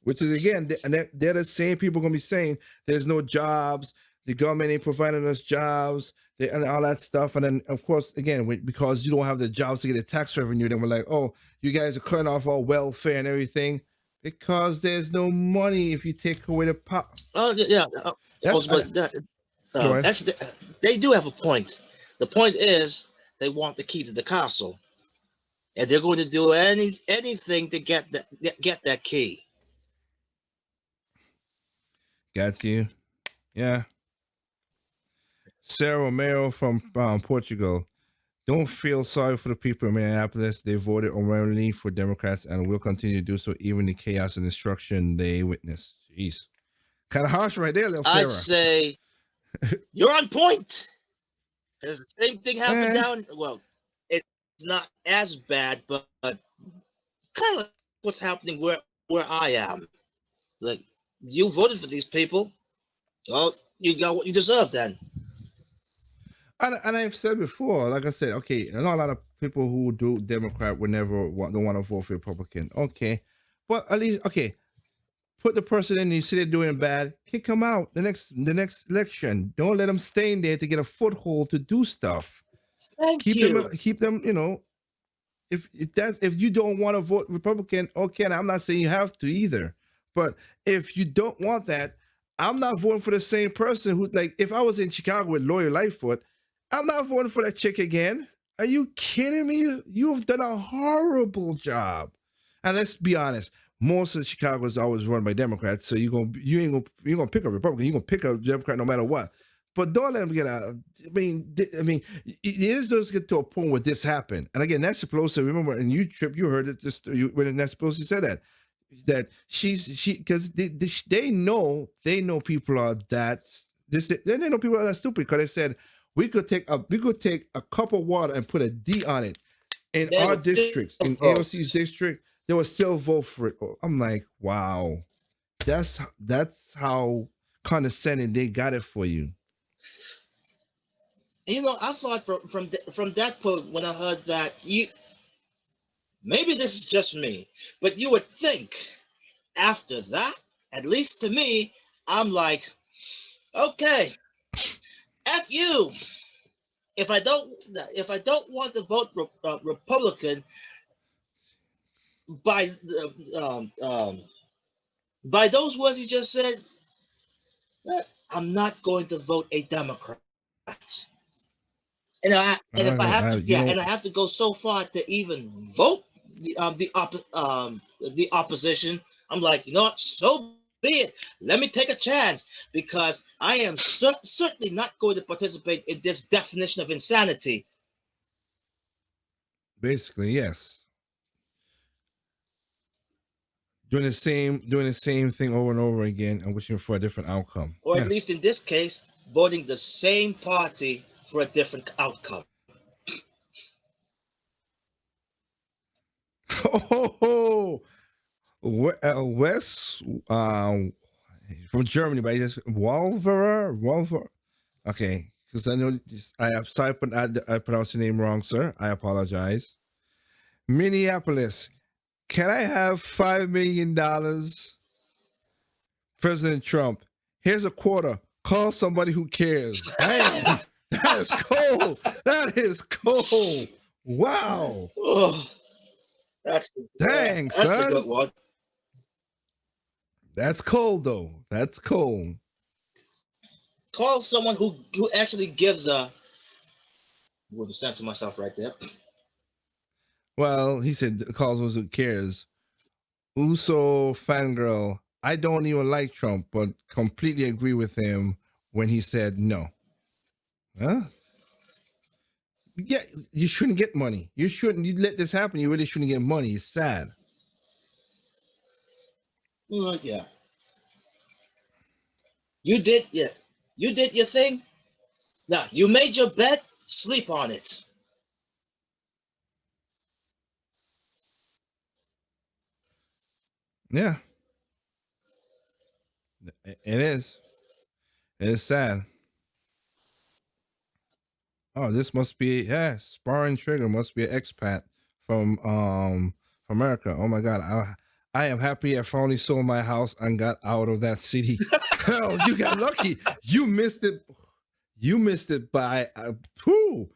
Speaker 1: Which is again, they're the same people going to be saying there's no jobs, the government ain't providing us jobs, and all that stuff. And then, of course, again, because you don't have the jobs to get the tax revenue, then we're like, oh, you guys are cutting off all welfare and everything because there's no money if you take away the pop.
Speaker 2: Oh yeah.
Speaker 1: Go ahead.
Speaker 2: Actually, they do have a point. The point is they want the key to the castle, and they're going to do anything to get that key.
Speaker 1: Got you. Yeah. Sarah Romero from Portugal. Don't feel sorry for the people in Minneapolis. They voted overwhelmingly for Democrats and will continue to do so even in the chaos and destruction they witness. Jeez. Kind of harsh right there, little Sarah.
Speaker 2: I'd say you're on point. Because the same thing happened down. Well, it's not as bad, but kind of like what's happening where I am. Like, you voted for these people. Well, you got what you deserve then.
Speaker 1: And I've said before, like I said, okay, I know a lot of people who do Democrat would never don't want to vote for Republican. Okay. But at least, okay, put the person in, you see they're doing bad, kick them out the next election. Don't let them stay in there to get a foothold to do stuff. Keep them, you know, if you don't want to vote Republican, okay, and I'm not saying you have to either. But if you don't want that, I'm not voting for the same person who, like, if I was in Chicago with Lori Lightfoot, I'm not voting for that chick again. Are you kidding me? You've done a horrible job. And let's be honest, most of Chicago is always run by Democrats, so you ain't gonna pick a Republican. You're gonna pick a Democrat no matter what. But don't let them get out. I mean, it does get to a point where this happened. And again, Nancy Pelosi, remember, in you heard it when Nancy Pelosi said that because they know people are that they know people are that stupid because they said we could take a cup of water and put a D on it in our districts, in AOC's district, they will still vote for it. I'm like, wow, that's how condescending they got it for you.
Speaker 2: You know, I thought from that point when I heard that, maybe this is just me, but you would think after that, at least to me, I'm like, okay, F you. If I don't want to vote Republican by those words you just said, I'm not going to vote a Democrat. And if I have to, and I have to go so far to even vote the opposition, I'm like, you know what? So be it. Let me take a chance because I am certainly not going to participate in this definition of insanity.
Speaker 1: Basically, yes. doing the same thing over and over again and wishing for a different outcome.
Speaker 2: Or
Speaker 1: Yeah.
Speaker 2: at least in this case, voting the same party for a different outcome.
Speaker 1: Oh, Wes from Germany, but just Wolver. Okay, because I know I have sorry, but I pronounced your name wrong, sir. I apologize. Minneapolis, can I have $5 million? President Trump, here's a quarter. Call somebody who cares. Damn, that is cold. That is cold. Wow.
Speaker 2: Oh, that's
Speaker 1: Dang,
Speaker 2: that's a
Speaker 1: son.
Speaker 2: good one.
Speaker 1: That's cold though. That's cold.
Speaker 2: Call someone who actually gives a. Would censor myself right there.
Speaker 1: Well, he said calls those who cares. Uso fangirl. I don't even like Trump, but completely agree with him when he said no. Huh? Yeah, you shouldn't get money. You shouldn't. You let this happen. You really shouldn't get money. It's sad.
Speaker 2: Yeah. You did, yeah. You did your thing. Now you made your bed. Sleep on it.
Speaker 1: Yeah, it is. It is sad. Oh, this must be Sparring Trigger must be an expat from America. Oh my God, I am happy I finally sold my house and got out of that city. Hell, you got lucky. You missed it. You missed it by whew.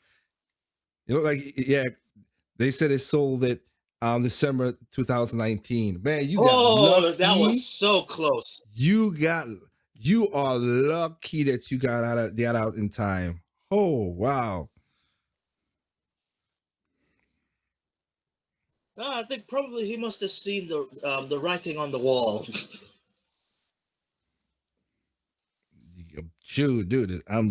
Speaker 1: You know, like yeah, they said it sold it December 2019. Man, you got lucky.
Speaker 2: That was so close.
Speaker 1: You are lucky that you got out in time. Oh wow.
Speaker 2: I think probably he must have seen the writing on the wall.
Speaker 1: Shoot, dude, I'm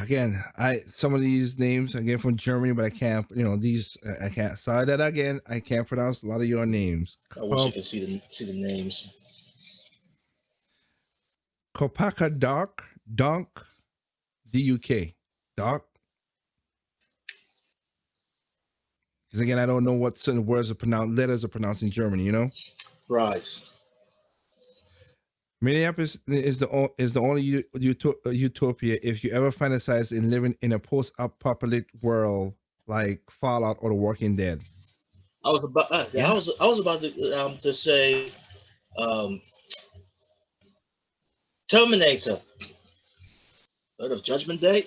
Speaker 1: again, some of these names again from Germany, but I can't, these I can't. Sorry that again, I can't pronounce a lot of your names.
Speaker 2: I wish I could see the names.
Speaker 1: Kopaka Donk, DUK, Doc. Because again, I don't know what certain letters are pronounced in Germany.
Speaker 2: Right.
Speaker 1: Minneapolis is the only utopia if you ever fantasize in living in a post-apocalyptic world like Fallout or The Walking Dead.
Speaker 2: I was about
Speaker 1: Yeah.
Speaker 2: I was about to say Terminator. Heard of Judgment Day?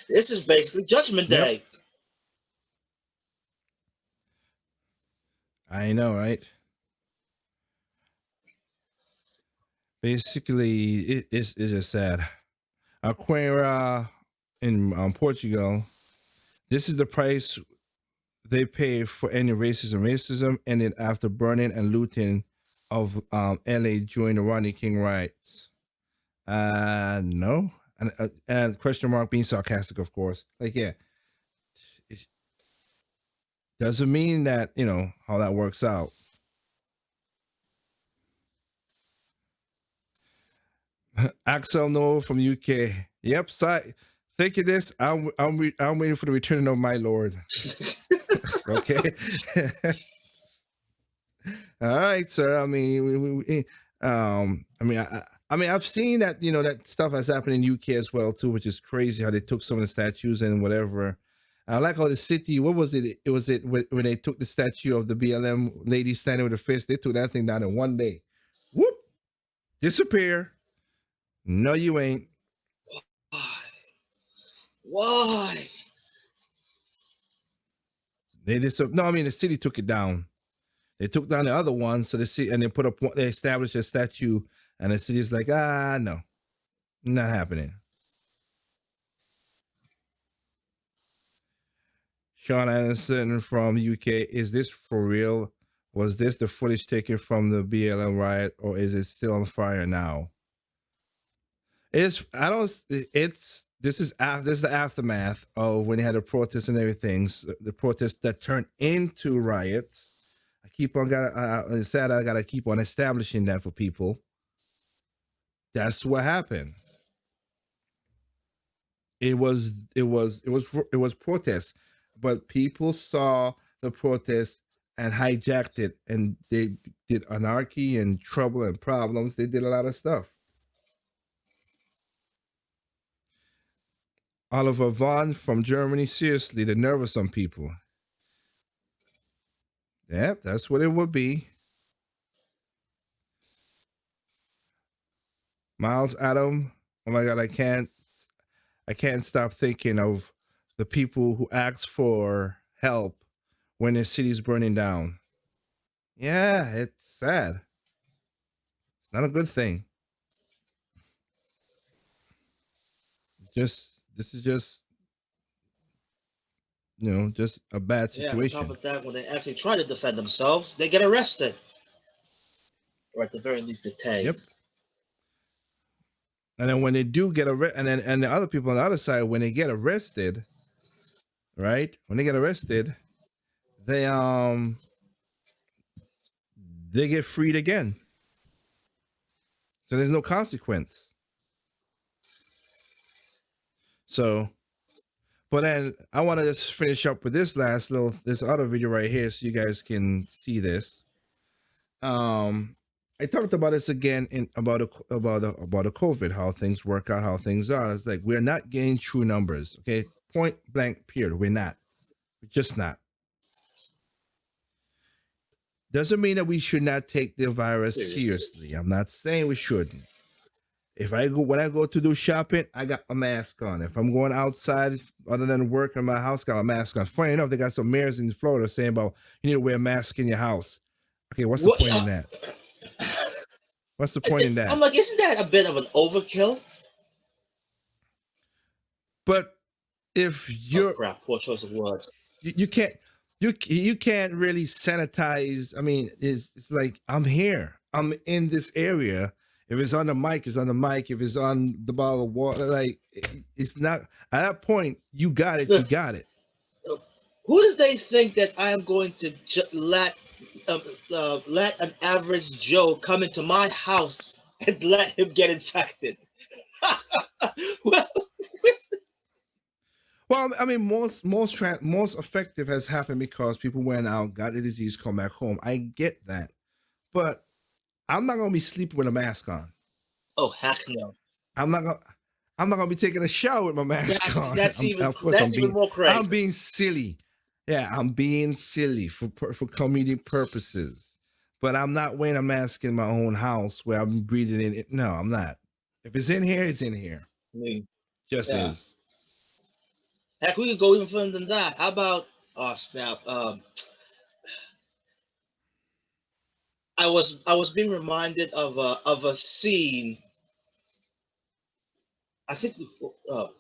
Speaker 2: This is basically Judgment
Speaker 1: Yep.
Speaker 2: Day.
Speaker 1: I know, right? Basically, it's just sad. Aquera in Portugal. This is the price they pay for any racism ended after burning and looting of LA during the Rodney King riots. No, and question mark being sarcastic, of course. Like, yeah, it doesn't mean that how that works out. Axel Noel from UK. Yep, think of this. I'm waiting for the return of my lord. Okay. All right, sir. I mean, I've seen that that stuff has happened in UK as well too, which is crazy how they took some of the statues and whatever. I like how the city. What was it? It was when they took the statue of the BLM lady standing with a fist. They took that thing down in one day. Whoop, disappear. No, you ain't.
Speaker 2: Why?
Speaker 1: They no. I mean, the city took it down. They took down the other one, so they put up. They established a statue, and the city's like, no, not happening. Sean Anderson from UK. Is this for real? Was this the footage taken from the BLM riot, or is it still on fire now? It's this is the aftermath of when they had the protests and everything. The protests that turned into riots. I keep on it's sad. I gotta keep on establishing that for people. That's what happened. It was protests, but people saw the protests and hijacked it, and they did anarchy and trouble and problems. They did a lot of stuff. Oliver Vaughn from Germany, seriously, the nerve of some people. Yeah, that's what it would be. Miles Adam, oh my God, I can't stop thinking of the people who asked for help when their city's burning down. Yeah, it's sad. It's not a good thing. This is just just a bad
Speaker 2: Yeah, on top
Speaker 1: situation.
Speaker 2: of that, when they actually try to defend themselves, they get arrested. Or at the very least detained.
Speaker 1: Yep. And then when they do get arrested, and the other people on the other side, when they get arrested, right? When they get arrested, they get freed again. So there's no consequence. So, but then I want to just finish up with this other video right here, so you guys can see this. I talked about this again about the COVID, how things work out, how things are. It's like we're not getting true numbers, okay? Point blank, period. We're not. We're just not. Doesn't mean that we should not take the virus seriously. I'm not saying we shouldn't. When I go to do shopping, I got a mask on. If I'm going outside other than work in my house, got a mask on. Funny enough, they got some mayors in Florida saying about you need to wear a mask in your house. Okay, what's the point in that? What's the point in that?
Speaker 2: I'm like, isn't that a bit of an overkill?
Speaker 1: But if you're
Speaker 2: crap, poor choice of words.
Speaker 1: You can't really sanitize. I mean, it's like I'm here. I'm in this area. If it's on the mic, it's on the mic. If it's on the bottle of water, like it's not. At that point, you got it. You got it.
Speaker 2: Who do they think that I am going to let an average Joe come into my house and let him get infected?
Speaker 1: Well, I mean, most effective has happened because people went out, got the disease, come back home. I get that, but I'm not gonna be sleeping with a mask on.
Speaker 2: Oh heck no!
Speaker 1: I'm not gonna be taking a shower with my mask on.
Speaker 2: That's even more crazy.
Speaker 1: I'm being silly. Yeah, I'm being silly for comedic purposes. But I'm not wearing a mask in my own house where I'm breathing in it. No, I'm not. If it's in here, it's in here. Just is.
Speaker 2: Heck, we could go even further than that. How about snap? I was being reminded of a scene. I think what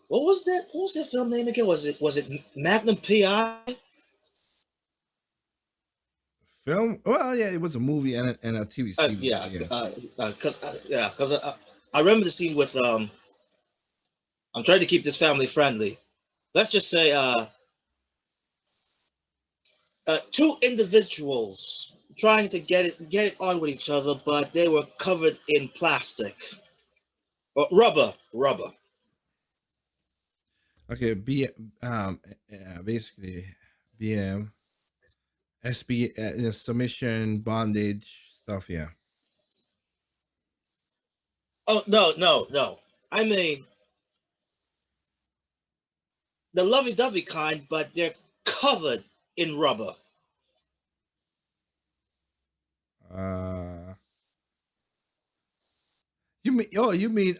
Speaker 2: was that? What was that film name again? Was it Magnum PI?
Speaker 1: Film? Well, yeah, it was a movie and a TV series.
Speaker 2: Because I remember the scene with I'm trying to keep this family friendly. Let's just say two individuals trying to get it on with each other, but they were covered in plastic or rubber.
Speaker 1: Okay, basically BM. SB submission, bondage stuff, yeah.
Speaker 2: Oh no! I mean the lovey-dovey kind, but they're covered in rubber.
Speaker 1: You mean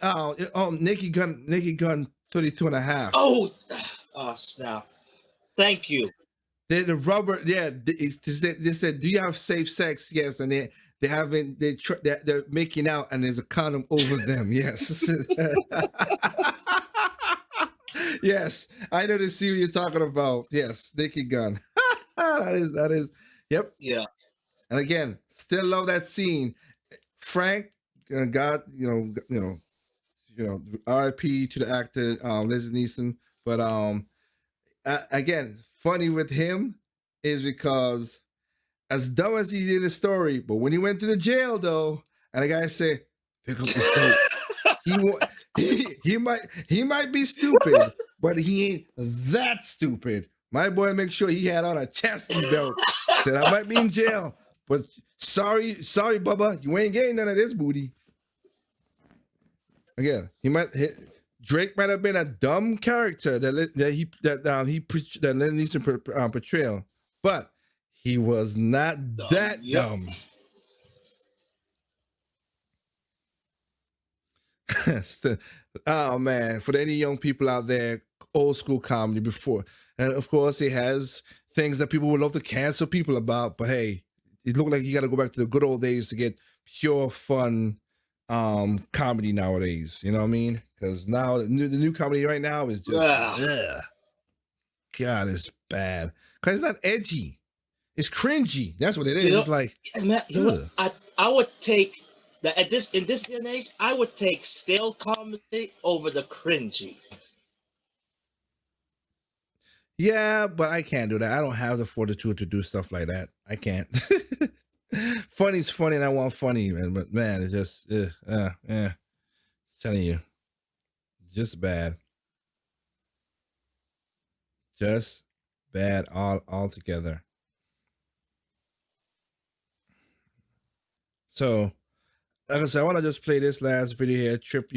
Speaker 1: Naked Gun 32 and a half.
Speaker 2: Oh snap! Thank you.
Speaker 1: The rubber, yeah. They said, "Do you have safe sex?" Yes, and they're making out, and there's a condom over them. Yes, yes. I know the series you're talking about. Yes, Naked Gun. that is. Yep.
Speaker 2: Yeah.
Speaker 1: And again, still love that scene. Frank, God, RIP to the actor Leslie Neeson. But again, funny with him is because as dumb as he did the story, but when he went to the jail though, and the guy said, "Pick up the soap," he he might be stupid, but he ain't that stupid. My boy, make sure he had on a chastity belt. Said I might be in jail, but sorry, Bubba, you ain't getting none of this booty. Again, Drake might have been a dumb character that needs to portrayal, but he was not that dumb. Oh man, for any young people out there, old school comedy before, and of course it has things that people would love to cancel people about, but hey, it looked like you got to go back to the good old days to get pure fun comedy nowadays. You know what I mean? Because now the new comedy right now is just God, it's bad because it's not edgy, it's cringy. That's what it is. It's like
Speaker 2: I would take that in this day and age, I would take stale comedy over the cringy.
Speaker 1: Yeah, but I can't do that. I don't have the fortitude to do stuff like that. I can't. Funny's funny, and I want funny, man. But man, it's just, telling you, just bad, just bad altogether. So, like I said, I want to just play this last video here. Trip,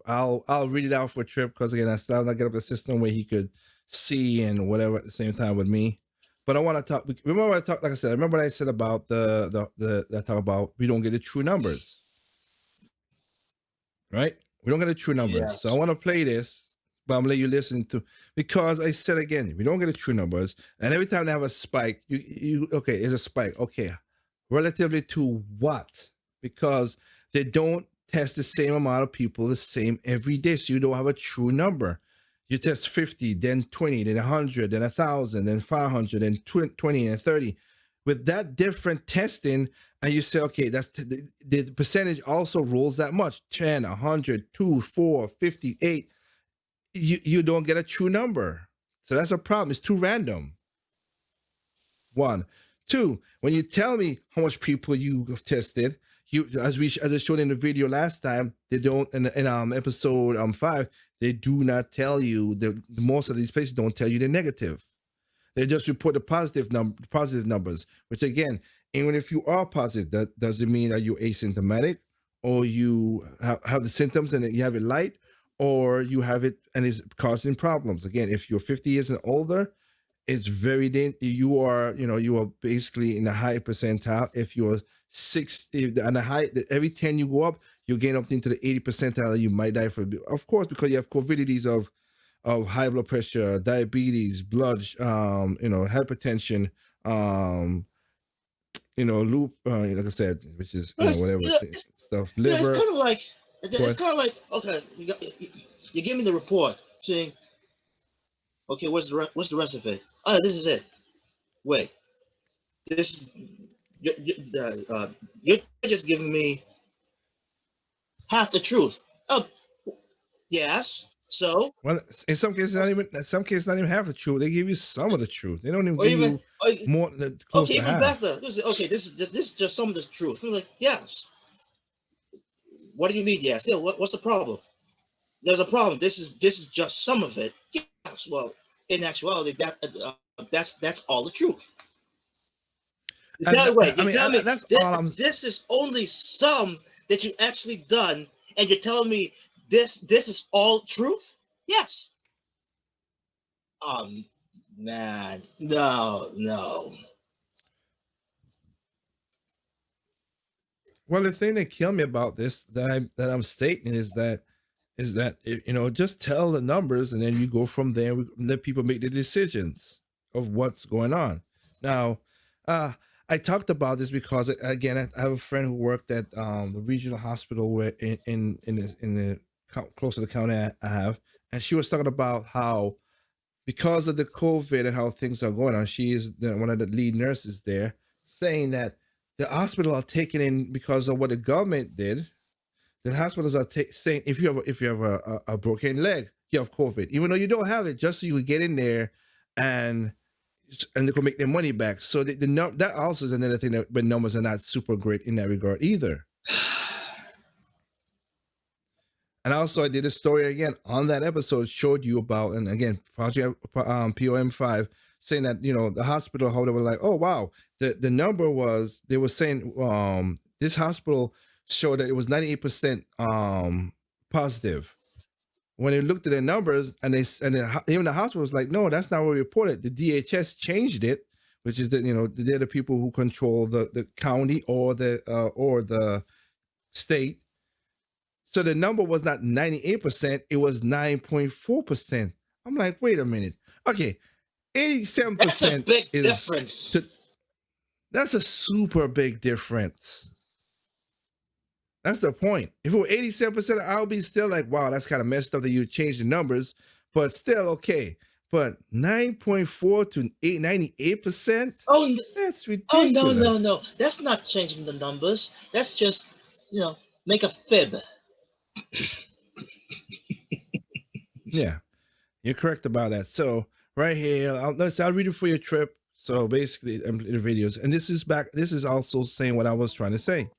Speaker 1: I'll read it out for Trip because again, I still not get up the system where he could see and whatever at the same time with me. But I want to talk. Remember, I talked. Like I said, remember what I said about I talk about we don't get the true numbers, right? We don't get the true numbers. Yes. So I want to play this, but I'm gonna let you listen to because I said again, we don't get the true numbers, and every time they have a spike, you okay? It's a spike, okay? Relatively to what? Because they don't test the same amount of people the same every day, so you don't have a true number. You test 50, then 20, then 100, then 1,000, then 500, then 20, and 30. With that different testing, and you say, okay, that's the percentage also rolls that much, 10, 100, 2, 4, 58. You don't get a true number. So that's a problem. It's too random. 1. 2, when you tell me how much people you have tested, as I showed in the video last time, they don't in episode 5, they do not tell you most of these places don't tell you the negative. They just report the positive numbers, which again, even if you are positive, that doesn't mean that you're asymptomatic or you have the symptoms and you have it light, or you have it and it's causing problems. Again, if you're 50 years and older, it's very you are basically in the high percentile. If you're 60 and the high, every 10 you go up, you gain up into the 80 percentile. You might die of course, because you have comorbidities of high blood pressure, diabetes, blood, hypertension, loop, like I said, which is whatever stuff, liver.
Speaker 2: It's kind of like okay, you give me the report saying, okay, what's the rest of it? Oh, this is it. Wait, this you're just giving me half the truth. Oh, yes. So,
Speaker 1: well, in some cases, not even half the truth. They give you some of the truth. They don't even give you more than close to half.
Speaker 2: Better. Okay, this is just some of the truth. I'm like, yes. What do you mean, yes? Yeah, what's the problem? There's a problem. This is just some of it. Yes. Well, in actuality, that's all the truth. This is only some that you actually done, and you're telling me this is all truth? Yes. Man, no.
Speaker 1: Well, the thing that killed me about this that I'm stating is that just tell the numbers and then you go from there. Let people make the decisions of what's going on. Now, I talked about this because again, I have a friend who worked at the regional hospital where in the close to the county I have, and she was talking about how because of the COVID and how things are going on, she is one of the lead nurses there, saying that the hospital are taking in because of what the government did. the hospitals are saying if you have a broken leg, you have COVID, even though you don't have it, just so you can get in there and they can make their money back. So that also is another thing that, but numbers are not super great in that regard either. And also, I did a story again on that episode, showed you about, and again, Project POM5, saying that, you know, the hospital, how they were like, oh, wow, the number was, they were saying this hospital showed that it was 98% positive. When they looked at the numbers, and even the hospital was like, no, that's not what we reported. The DHS changed it, which is that, you know, they're the people who control the county or the state. So the number was not 98%, it was 9.4%. I'm like, wait a minute. Okay, 87%
Speaker 2: That's a big difference.
Speaker 1: That's a super big difference. That's the point. If it were 87%, I'll be still like, wow, that's kind of messed up that you changed the numbers, but still okay. But 9.4 to 98%?
Speaker 2: Oh,
Speaker 1: that's ridiculous.
Speaker 2: Oh, no. That's not changing the numbers. That's just, you know, make a fib.
Speaker 1: Yeah, you're correct about that. So right here, I'll read it for your trip. So basically, the videos, and this is also saying what I was trying to say.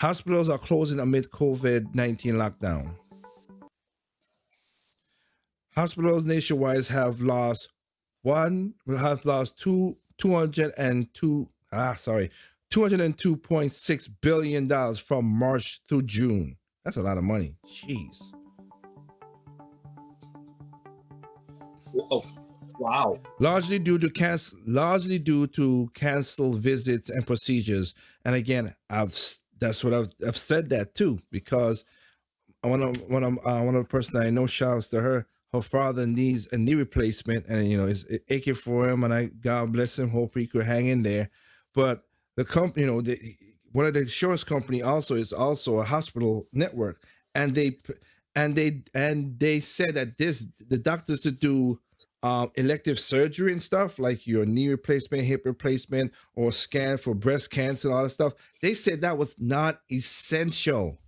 Speaker 1: Hospitals are closing amid COVID-19 lockdown. Hospitals nationwide have lost 202.6 billion dollars from March through June. That's a lot of money. Jeez.
Speaker 2: Oh, wow.
Speaker 1: Largely due to canceled visits and procedures. And again, I've said that too, because one of the person I know, shouts to her. Her father needs a knee replacement, and you know, it's aching for him. And God bless him. Hope he could hang in there. But the company, you know, one of the insurance company also is also a hospital network, and they said that the doctors to do elective surgery and stuff like your knee replacement, hip replacement, or scan for breast cancer and all that stuff. They said that was not essential.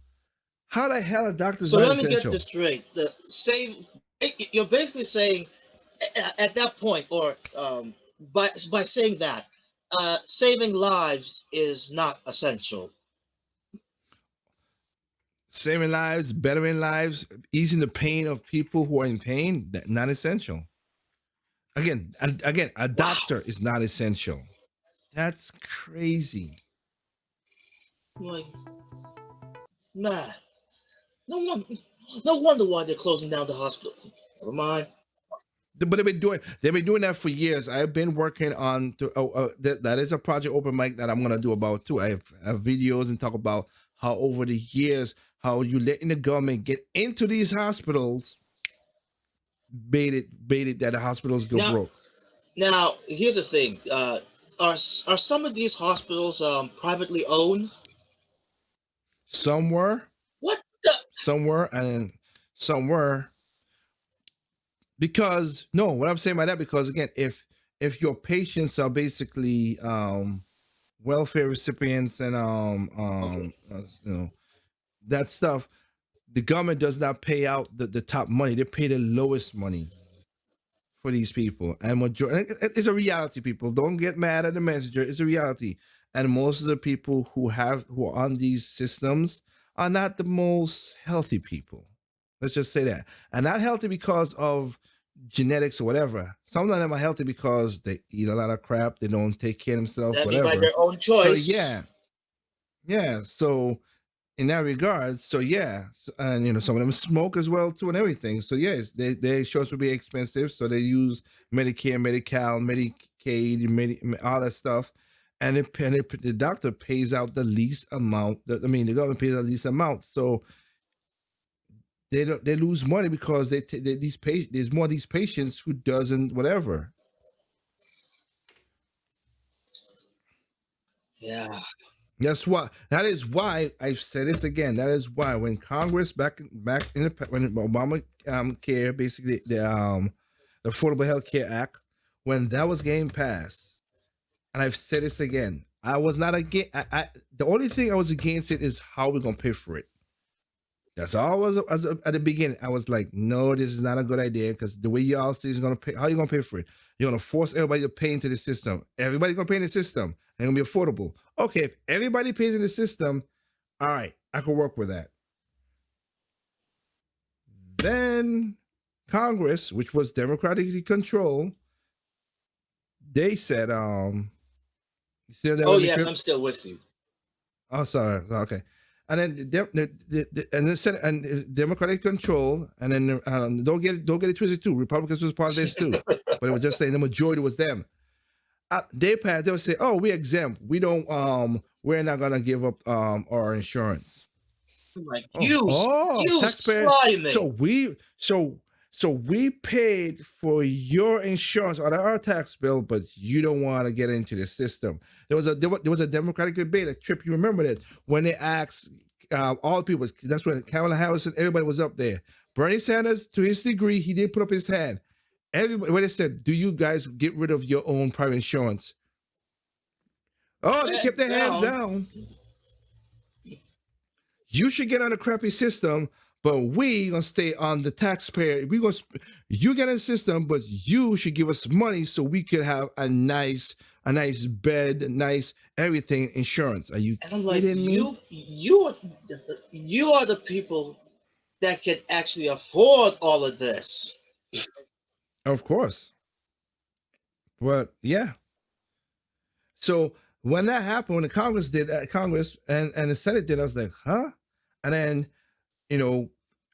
Speaker 1: How the hell are doctors not essential? So let me get
Speaker 2: this straight. You're basically saying at that point, or by saying that, saving lives is not essential.
Speaker 1: Saving lives, bettering lives, easing the pain of people who are in pain, not essential. Again, a doctor is not essential. That's crazy.
Speaker 2: Like, man, no wonder why they're closing down the hospital. Never mind.
Speaker 1: But they've been doing that for years. I've been working on that is a project open mic that I'm gonna do about too. I have videos and talk about how over the years how you letting the government get into these hospitals, baited that the hospitals go broke.
Speaker 2: Now here's the thing: are some of these hospitals privately owned?
Speaker 1: Some were.
Speaker 2: What?
Speaker 1: Some were, and some were. Because no, what I'm saying by that, because again, if your patients are basically welfare recipients and you know, that stuff, the government does not pay out the top money. They pay the lowest money for these people. And it's a reality, people. Don't get mad at the messenger. It's a reality. And most of the people who are on these systems are not the most healthy people. Let's just say that. And not healthy because of genetics or whatever. Some of them are healthy because they eat a lot of crap. They don't take care of themselves, whatever.
Speaker 2: By their own choice.
Speaker 1: So yeah. So in that regard, so yeah, and you know, some of them smoke as well too, and everything. So yes, their insurance will be expensive. So they use Medicare, Medi-Cal, Medicaid, all that stuff. And the doctor pays out the least amount. The government pays out the least amount. So they lose money because there's more of these patients who doesn't whatever.
Speaker 2: Yeah.
Speaker 1: That is why I've said this again. That is why when Congress back in when Obama care, basically the Affordable Health Care Act, when that was getting passed, and I've said this again, I was not against. The only thing I was against it is how we're gonna pay for it. That's all at the beginning. I was like, no, this is not a good idea because the way y'all see is gonna pay. How you gonna pay for it? You're gonna force everybody to pay into the system. Everybody's gonna pay in the system. And it'll be affordable. Okay, if everybody pays in the system, all right, I can work with that. Then Congress, which was democratically controlled, they said, you still there
Speaker 2: Oh
Speaker 1: with me,
Speaker 2: yes,
Speaker 1: Trip?
Speaker 2: I'm still with you.
Speaker 1: Oh, sorry. Okay. And then and the Senate and Democratic control, and then don't get it twisted too. Republicans was part of this too, but it was just saying the majority was them. They passed. They would say, "Oh, we exempt. We don't. We're not gonna give up our insurance."
Speaker 2: Like
Speaker 1: Oh,
Speaker 2: you
Speaker 1: taxpayer.
Speaker 2: slimy.
Speaker 1: So we paid for your insurance out of our tax bill, but you don't want to get into the system. There was a Democratic debate. A Trip, you remember that when they asked all the people. That's when Kamala Harris and everybody was up there. Bernie Sanders, to his degree, he did put up his hand. Everybody, when they said, "Do you guys get rid of your own private insurance?" Oh, they kept their hands down. You should get on a crappy system, but we gonna stay on the taxpayer. You get a system, but you should give us money so we could have a nice bed, nice everything insurance. Are you
Speaker 2: And I'm like,
Speaker 1: kidding me?
Speaker 2: you are the people that can actually afford all of this.
Speaker 1: Of course, but yeah. So when that happened, when the Congress did that, Congress and the Senate did, I was like, huh? And then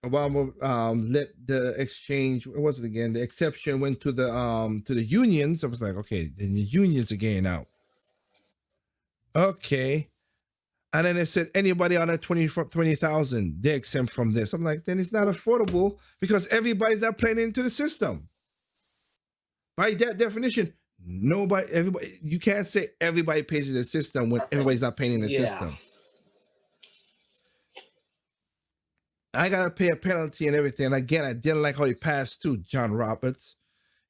Speaker 1: Obama let the exchange. What was it again? The exception went to the unions. I was like, okay, then the unions are getting out. Okay. And then it said anybody under 20,000, they're exempt from this. I'm like, then it's not affordable because everybody's not playing into the system. By that definition, everybody, you can't say everybody pays in the system when everybody's not paying in the system. I gotta pay a penalty and everything. And again, I didn't like how he passed too, John Roberts.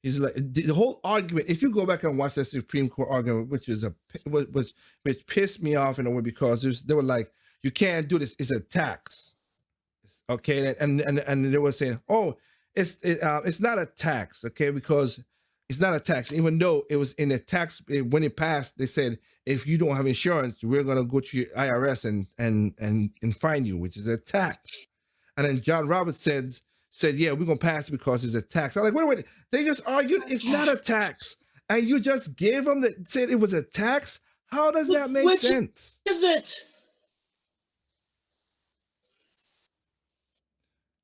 Speaker 1: He's like the whole argument. If you go back and watch that Supreme Court argument, which pissed me off in a way because they were like, you can't do this. It's a tax. Okay, and they were saying, oh, it's not a tax. Okay, because it's not a tax, even though it was in a tax when it passed. They said if you don't have insurance, we're gonna go to your IRS and fine you, which is a tax. And then John Roberts said, yeah, we're gonna pass it because it's a tax. I'm like, wait. They just argued it's not a tax, and you just gave them said it was a tax. How does that make sense?
Speaker 2: Is it?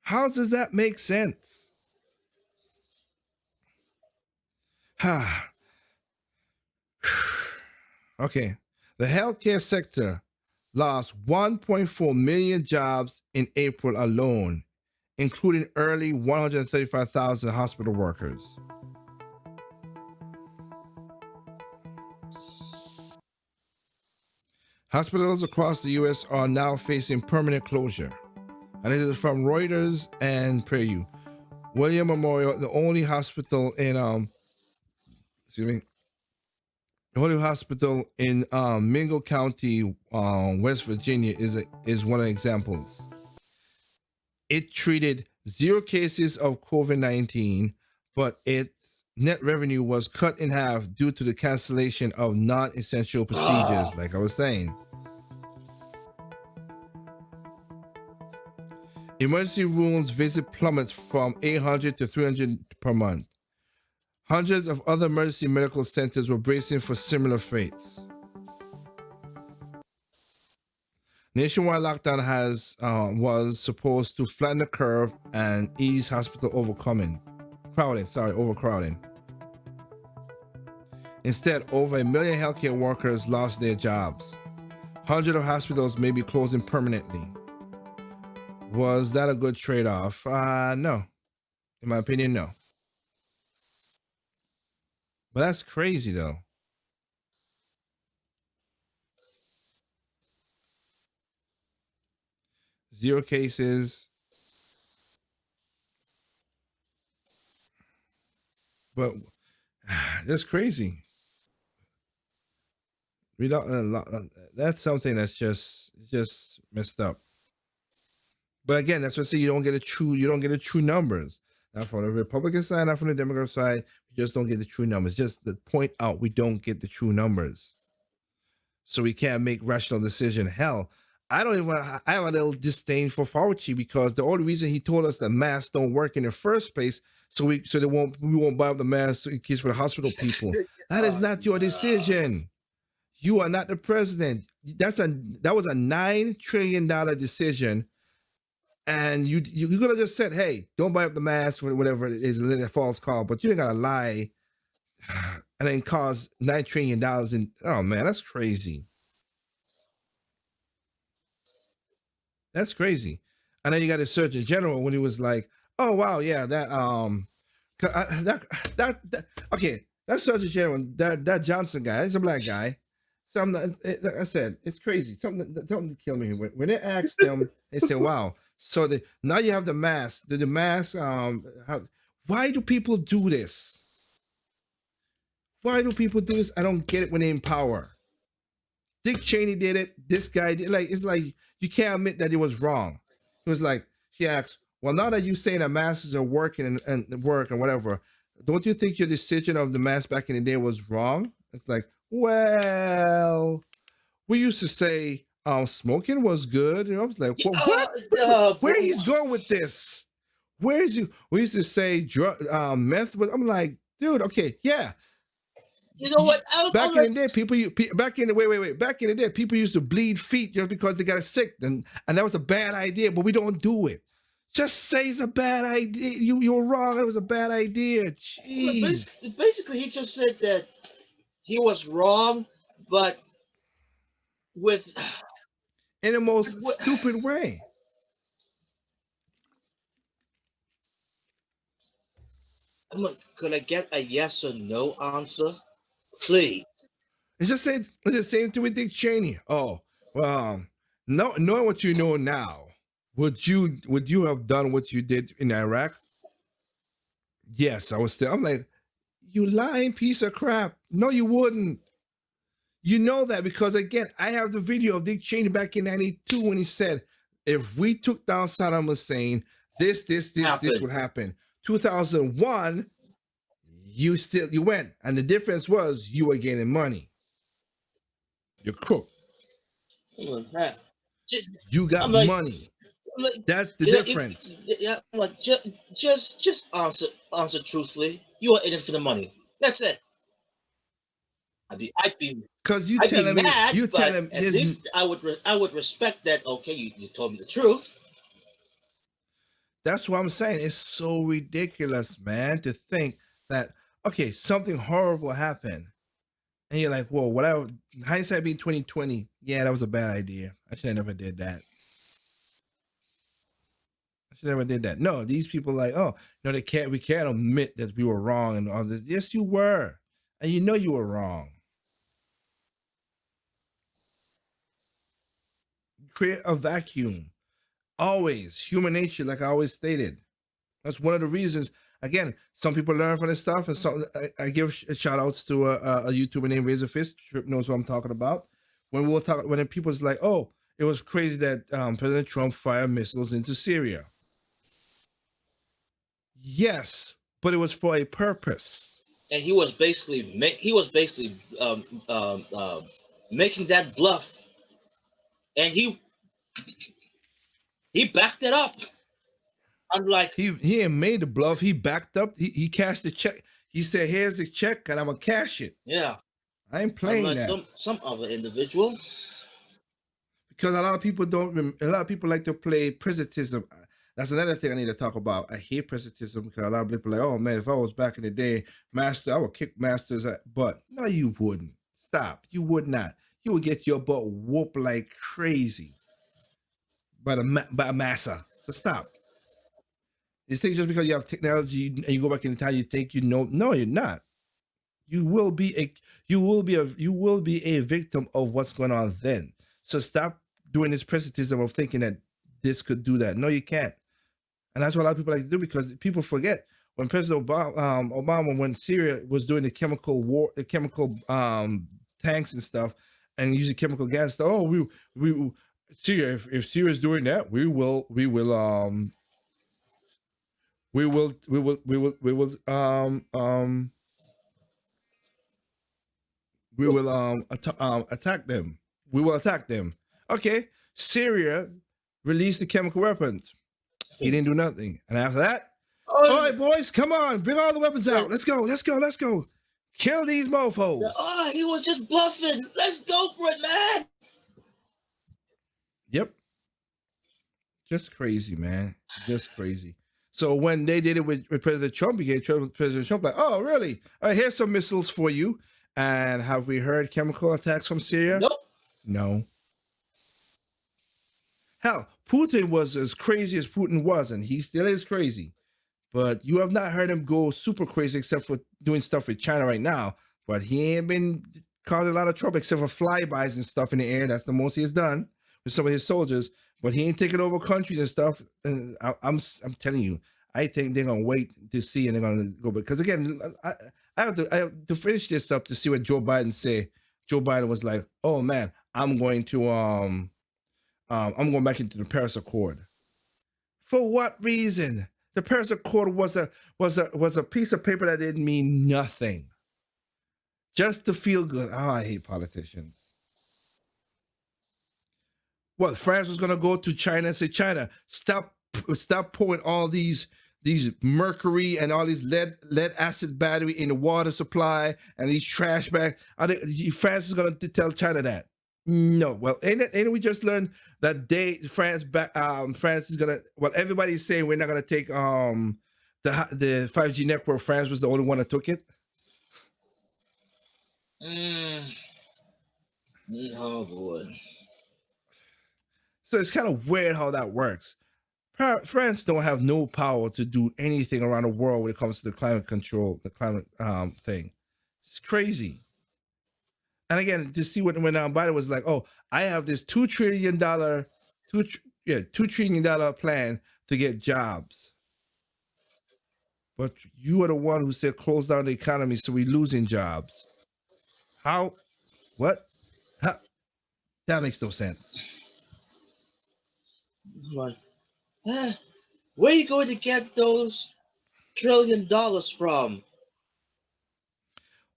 Speaker 1: How does that make sense? Okay, the healthcare sector lost 1.4 million jobs in April alone, including early 135,000 hospital workers. Hospitals across the U.S. are now facing permanent closure. And this is from Reuters and PragerU. William Memorial, the only hospital in the only hospital in Mingo County, West Virginia, is one of the examples. It treated 0 cases of COVID-19, but its net revenue was cut in half due to the cancellation of non-essential procedures, like I was saying. Emergency rooms visit plummets from 800 to 300 per month. Hundreds of other emergency medical centers were bracing for similar fates. Nationwide lockdown was supposed to flatten the curve and ease hospital overcrowding. Instead, over 1 million healthcare workers lost their jobs. Hundreds of hospitals may be closing permanently. Was that a good trade-off? No. In my opinion, no. But that's crazy, though. Zero cases. But that's crazy. That's something that's just messed up. But again, that's what I say. You don't get the true numbers. Not from the Republican side, not from the Democrat side. You just don't get the true numbers. Just to point out, we don't get the true numbers. So we can't make rational decision. Hell, I don't even. I have a little disdain for Fauci because the only reason he told us that masks don't work in the first place, so we won't buy up the masks in case for the hospital people. That is not your decision. You are not the president. That was a $9 trillion decision, and you could have just said, "Hey, don't buy up the mask or whatever it is," and then a false call. But you ain't gotta lie, and then cause $9 trillion in. Oh man, that's crazy. That's crazy. And then you got the Surgeon General when he was like, "Oh wow, yeah, that okay, that Surgeon General, that Johnson guy, he's a black guy." So like I said, it's crazy. Something to kill me. When they asked them, they said, "Wow." So now you have the mask. The mask. Why do people do this? Why do people do this? I don't get it when they're in power. Dick Cheney did it. This guy did. Like, it's like you can't admit that it was wrong. It was like she asked, "Well, now that you saying that masks are working and work and whatever, don't you think your decision of the mask back in the day was wrong?" It's like, well, we used to say smoking was good. You know, I was like, what? Where he's going with this? Where is you? We used to say meth was. I'm like, dude, okay, yeah.
Speaker 2: You know what?
Speaker 1: Back in the day, back in the day, people used to bleed feet just because they got sick, and that was a bad idea. But we don't do it. Just say it's a bad idea. You were wrong. It was a bad idea. Jeez.
Speaker 2: Basically, he just said that he was wrong, but
Speaker 1: in the most stupid way.
Speaker 2: Could I get a yes or no answer, please?
Speaker 1: It's the same thing with Dick Cheney. Oh, well, knowing what you know now, would you have done what you did in Iraq? Yes, I'm like, you lying piece of crap. No, you wouldn't. You know that because, again, I have the video of Dick Cheney back in 92 when he said, if we took down Saddam Hussein, this would happen. 2001, you went. And the difference was you were getting money. You're crook. You got money. That's the difference.
Speaker 2: Just answer truthfully. You are in it for the money. That's it. I'd be
Speaker 1: because you telling me
Speaker 2: mad,
Speaker 1: you telling
Speaker 2: at least I would respect that. Okay, you told me the truth.
Speaker 1: That's what I'm saying. It's so ridiculous, man, to think that okay, something horrible happened, and you're like, whoa, whatever. Hindsight being 2020, yeah, that was a bad idea. I should have never did that. No, these people like, oh, no, we can't admit that we were wrong and all this. Yes, you were, and you know you were wrong. Create a vacuum. Always human nature, like I always stated. That's one of the reasons. Again, some people learn from this stuff, and so I give shout outs to a YouTuber named Razorfist. Trip knows what I'm talking about. When people's like, oh, it was crazy that President Trump fired missiles into Syria. Yes, but it was for a purpose.
Speaker 2: And he was basically making that bluff, and he backed it up. Unlike
Speaker 1: he ain't made the bluff. He backed up. He cashed the check. He said, "Here's the check, and I'm gonna cash it."
Speaker 2: Yeah,
Speaker 1: I ain't playing
Speaker 2: unlike
Speaker 1: that.
Speaker 2: Some other individual.
Speaker 1: Because a lot of people like to play presentism. That's another thing I need to talk about. I hate presentism because a lot of people are like, oh man, if I was back in the day, master, I would kick masters. But no, you wouldn't. Stop. You would not. You would get your butt whooped like crazy by a massa. So stop. You think just because you have technology and you go back in time, you think you know? No, you're not. You will be a victim of what's going on then. So stop doing this presentism of thinking that this could do that. No, you can't. And that's what a lot of people like to do because people forget when President Obama when Syria was doing the chemical war, the chemical tanks and stuff, and using chemical gas. Oh, Syria, if Syria is doing that, we will attack them. We will attack them. Okay, Syria released the chemical weapons. He didn't do nothing, and after that, all
Speaker 2: Oh,
Speaker 1: right, boys, come on, bring all the weapons out. Let's go, let's go, let's go. Kill these mofos.
Speaker 2: he was just bluffing. Let's go for it, man.
Speaker 1: Yep, just crazy, man, just crazy. So when they did it with President Trump, President Trump like, oh, really? Here's some missiles for you. And have we heard chemical attacks from Syria?
Speaker 2: Nope.
Speaker 1: No. Hell, Putin was as crazy as Putin was, and he still is crazy. But you have not heard him go super crazy except for doing stuff with China right now. But he ain't been causing a lot of trouble except for flybys and stuff in the air. That's the most he has done with some of his soldiers. But he ain't taking over countries and stuff. And I'm telling you, I think they're gonna wait to see, and they're gonna go. Because again, I have to finish this up to see what Joe Biden say. Joe Biden was like, "Oh man, I'm going back into the Paris Accord." For what reason? The Paris Accord was a piece of paper that didn't mean nothing, just to feel good. Oh, I hate politicians. What, France was gonna go to China and say, China, stop pouring all these mercury and all these lead acid battery in the water supply and these trash bags. France is gonna tell China that? No. Well, ain't we just learned that France is gonna, well, everybody's saying we're not gonna take the 5G network. France was the only one that took it.
Speaker 2: Oh boy.
Speaker 1: So it's kind of weird how that works. France don't have no power to do anything around the world when it comes to the climate control, the climate thing. It's crazy. And again, to see when Biden was like, "Oh, I have this $2 trillion plan to get jobs," but you are the one who said close down the economy, so we're losing jobs. How? What? How? That makes no sense.
Speaker 2: Like, where are you going to get those $1 trillion from?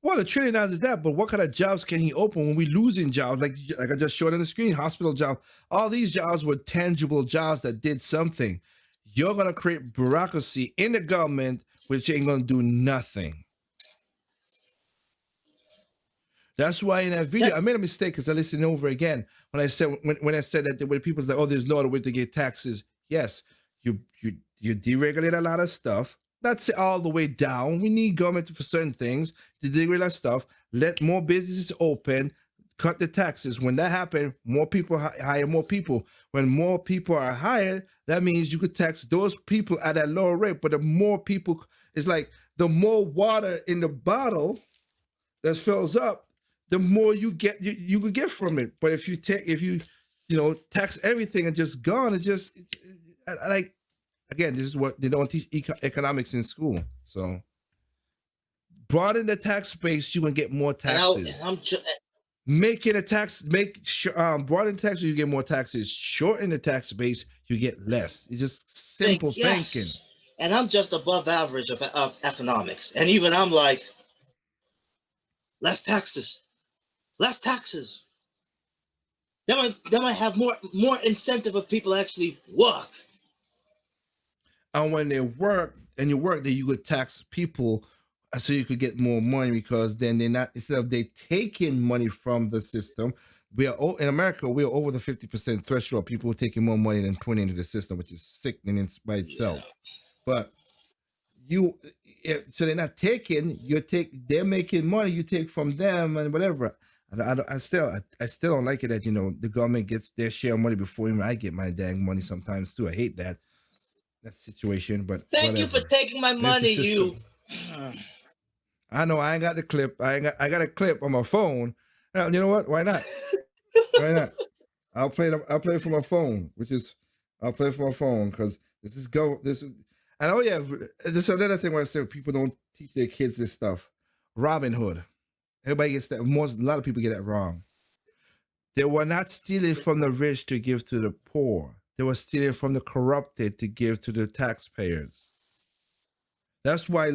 Speaker 1: Well, $1 trillion is that, but what kind of jobs can he open when we're losing jobs? Like I just showed on the screen, hospital jobs. All these jobs were tangible jobs that did something. You're gonna create bureaucracy in the government, which ain't gonna do nothing. That's why in that video I made a mistake because I listened over again when I said that when people say, "Oh, there's no other way to get taxes." Yes, you deregulate a lot of stuff. Not say all the way down. We need government for certain things to deregulate stuff. Let more businesses open. Cut the taxes. When that happens, more people hire more people. When more people are hired, that means you could tax those people at a lower rate. But the more people, it's like the more water in the bottle that fills up, the more you get you could get from it. But if you tax everything and just gone, like again, this is what they don't teach economics in school. So broaden the tax base, you can get more taxes. Making a tax, broaden the tax, you get more taxes. Shorten the tax base, you get less. It's just simple thinking.
Speaker 2: And I'm just above average of economics, and even I'm like, less taxes. Less taxes. That might have more incentive of people actually work.
Speaker 1: And when they work, then you could tax people so you could get more money, because then they're not, instead of they taking money from the system, in America, we are over the 50% threshold. People are taking more money than putting into the system, which is sickening by itself. Yeah. But so they're not taking, they're making money, you take from them and whatever. I still don't like it that the government gets their share of money before even I get my dang money sometimes too. I hate that situation. But
Speaker 2: thank you for taking my money. You.
Speaker 1: I know I ain't got the clip. I got a clip on my phone. You know what? Why not? Why not? I'll play it from my phone, I'll play it from my phone because this is. And oh yeah, this is another thing where I say people don't teach their kids this stuff. Robin Hood. Everybody gets that. A lot of people get that wrong. They were not stealing from the rich to give to the poor. They were stealing from the corrupted to give to the taxpayers. That's why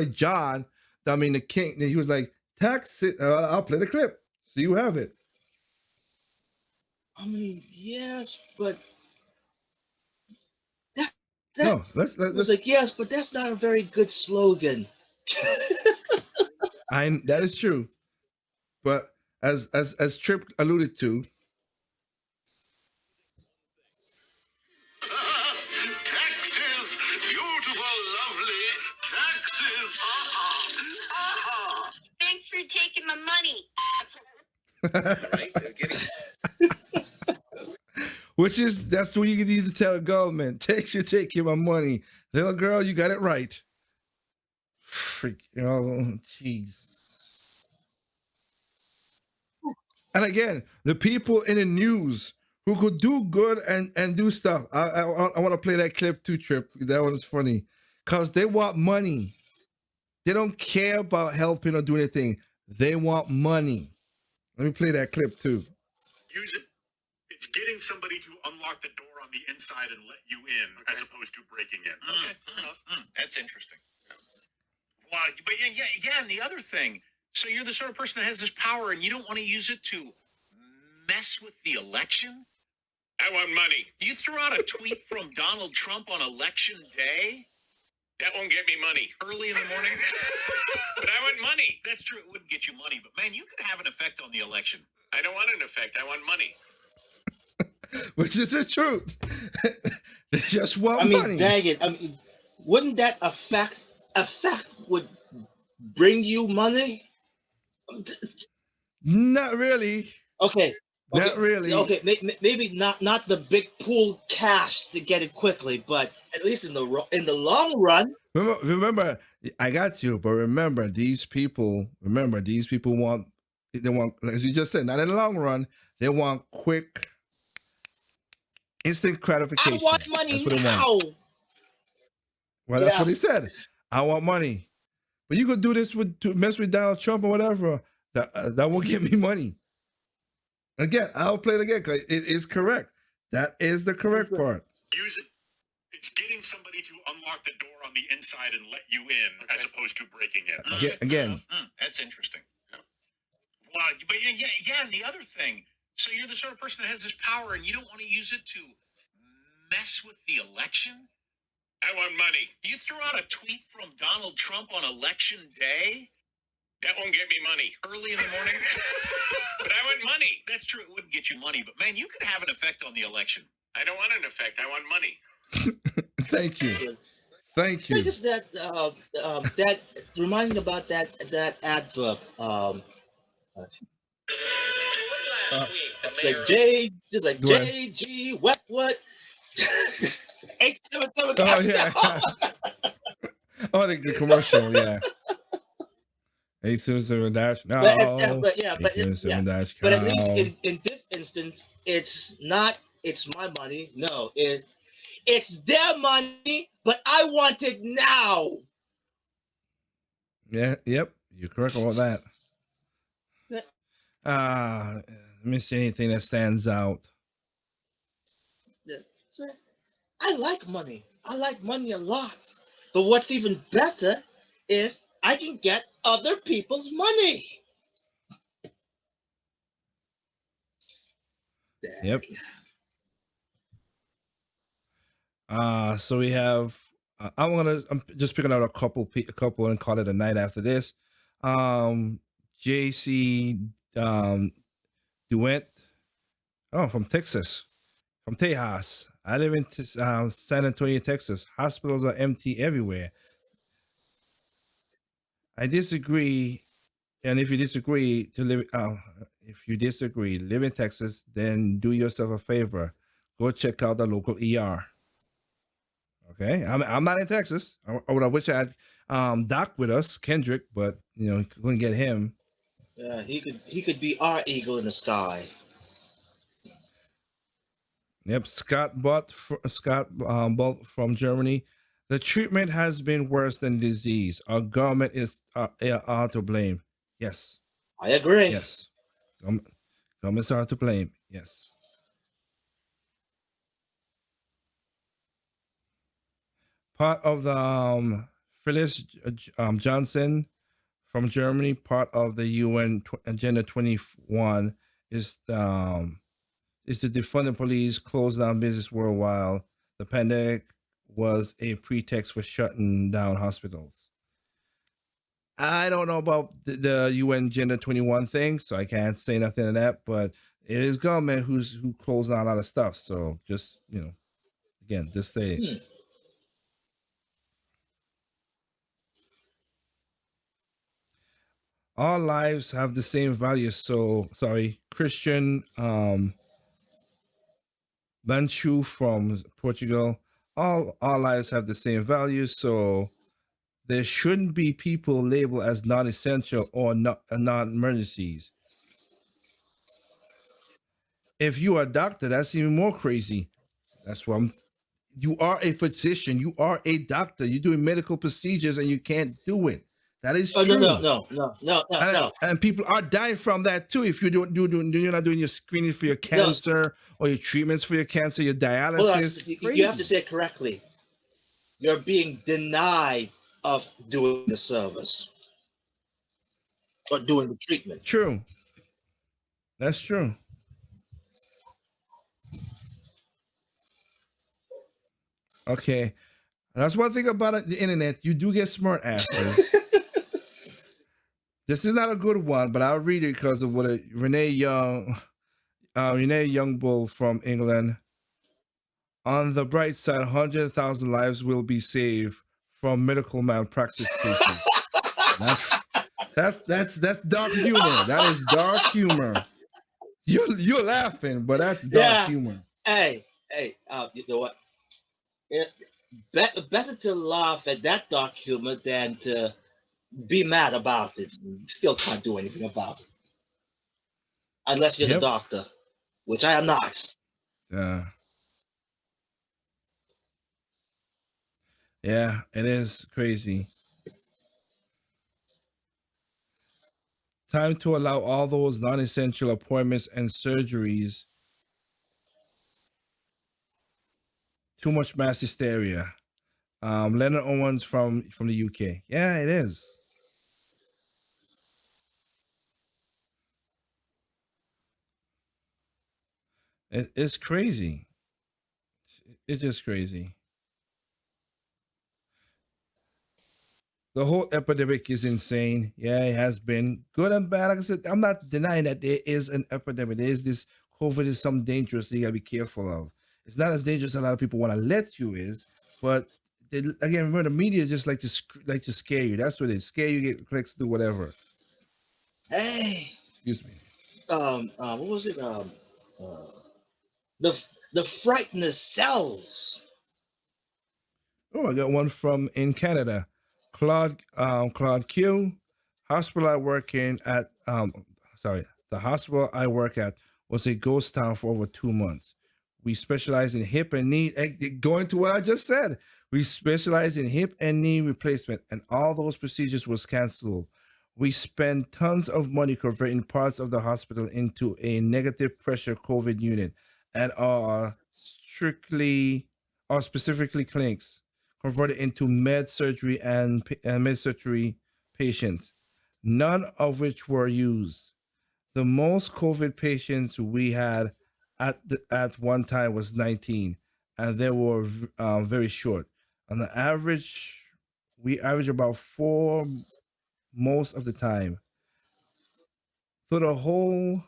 Speaker 1: John, I mean the king, he was like, tax it. I'll play the clip. So you have it.
Speaker 2: I mean, yes, but that
Speaker 1: No,
Speaker 2: was
Speaker 1: let's
Speaker 2: like, yes, but that's not a very good slogan.
Speaker 1: that is true. But as Trip alluded to,
Speaker 5: Taxes, beautiful, lovely taxes.
Speaker 6: Thanks for taking my money.
Speaker 5: Right, they're getting
Speaker 1: which is that's what you need to tell the government. Taking my money. Little girl, you got it right. Freak, jeez. And again, the people in the news who could do good and do stuff. I want to play that clip too, Trip. That was funny. Because they want money. They don't care about helping or doing anything. They want money. Let me play that clip too.
Speaker 5: use it. It's getting somebody to unlock the door on the inside and let you in, as opposed to breaking in. Okay, fair enough. That's interesting. Wow, but yeah. And the other thing, so you're the sort of person that has this power, and you don't want to use it to mess with the election. I want money. You threw out a tweet from Donald Trump on election day. That won't get me money. Early in the morning. But I want money. That's true. It wouldn't get you money. But, man, you could have an effect on the election. I don't want an effect. I want money.
Speaker 1: Which is the truth. They just want
Speaker 2: I mean,
Speaker 1: money.
Speaker 2: dang it. I mean, wouldn't that effect would bring you money?
Speaker 1: Not really.
Speaker 2: Okay.
Speaker 1: Not really.
Speaker 2: Okay, maybe not the big pool cash to get it quickly, but at least in the long run.
Speaker 1: Remember, I got you, but remember, these people want, as you just said, not in the long run, they want quick, instant gratification.
Speaker 2: I want money
Speaker 1: That's what
Speaker 2: now.
Speaker 1: They want. Well, that's
Speaker 2: Yeah.
Speaker 1: what he said. I want money. But you could do this to mess with Donald Trump or whatever. That won't get me money. Again, I'll play it again because it is correct. That is the correct part.
Speaker 5: Use it. It's getting somebody to unlock the door on the inside and let you in, as opposed to breaking in.
Speaker 1: Again.
Speaker 5: That's interesting. Wow, but yeah. And the other thing, so you're the sort of person that has this power, and you don't want to use it to mess with the election. I want money. You threw out a tweet from Donald Trump on election day. That won't get me money. Early in the morning. But I want money. That's true. It wouldn't get you money. But, man, you could have an effect on the election. I don't want an effect. I want money.
Speaker 1: Thank you. Thank you.
Speaker 2: I think it's that reminding me about that adverb. Like just like
Speaker 1: Go ahead.
Speaker 2: JG what 877.
Speaker 1: Oh, yeah. Oh, the commercial, yeah. 877 dash no.
Speaker 2: But
Speaker 1: 877 dash
Speaker 2: But at least in this instance, it's my money. No, it's their money, but I want it now.
Speaker 1: Yeah, yep. You're correct about that. Let me see anything that stands out.
Speaker 2: I like money. I like money a lot. But what's even better is I can get other people's money.
Speaker 1: Yep. So we have. I'm just picking out a couple and call it a night after this. JC Duet. Oh, from Texas, from Tejas. I live in San Antonio, Texas. Hospitals are empty everywhere. I disagree, and if you disagree, live in Texas, then do yourself a favor. Go check out the local ER. Okay, I'm not in Texas. I would have wished I had Doc with us, Kendrick, but couldn't get him.
Speaker 2: Yeah, he could be our eagle in the sky.
Speaker 1: Yep, Scott Butt from Germany. The treatment has been worse than disease. Our government is to blame. Yes,
Speaker 2: I agree.
Speaker 1: yes. Governments are to blame. Yes. Part of the Phyllis Johnson from Germany, part of the UN Agenda 21 is to defund the police, close down business worldwide. The pandemic was a pretext for shutting down hospitals. I don't know about the UN Agenda 21 thing, so I can't say nothing to that, but it is government who closed down a lot of stuff. So just, again, just say all lives have the same value. So sorry, Christian Manchu from Portugal. All lives have the same value. So there shouldn't be people labeled as non-essential or non-emergencies. If you are a doctor, that's even more crazy. That's what you are a physician. You are a doctor. You're doing medical procedures and you can't do it. That is
Speaker 2: Oh,
Speaker 1: true.
Speaker 2: No.
Speaker 1: And people are dying from that too. If you're you're not doing your screening for your cancer or your treatments for your cancer, your dialysis.
Speaker 2: You have to say it correctly. You're being denied of doing the service or doing the treatment.
Speaker 1: True. That's true. Okay. That's one thing about the internet. You do get smart asses. This is not a good one, but I'll read it because of what Renee Youngbull from England. On the bright side, 100,000 lives will be saved from medical malpractice cases. That's dark humor. That is dark humor. You're laughing, but that's dark humor.
Speaker 2: Hey, you know what? Better to laugh at that dark humor than to be mad about it. Still can't do anything about it. Unless you're the doctor, which I am not.
Speaker 1: Yeah, it is crazy. Time to allow all those non-essential appointments and surgeries. Too much mass hysteria. Leonard Owens from the UK. Yeah, it is. It's crazy. It's just crazy. The whole epidemic is insane. Yeah, it has been good and bad. Like I said, I'm not denying that there is an epidemic. There is this COVID is something dangerous that you gotta be careful of. It's not as dangerous as a lot of people want to let you is, but again, remember the media just like to scare you. That's what they scare you, get clicks, do whatever.
Speaker 2: Hey,
Speaker 1: excuse me.
Speaker 2: What was it? The frightened cells.
Speaker 1: Oh, I got one from in Canada. Claude Q. Hospital I work in at the hospital I work at was a ghost town for over 2 months. We specialize in hip and knee. Going to what I just said, we specialize in hip and knee replacement, and all those procedures was canceled. We spend tons of money converting parts of the hospital into a negative pressure COVID unit, and are specifically clinics converted into med surgery and med surgery patients, none of which were used. The most COVID patients we had at one time was 19, and they were very short. On the average, we average about 4 most of the time. So the whole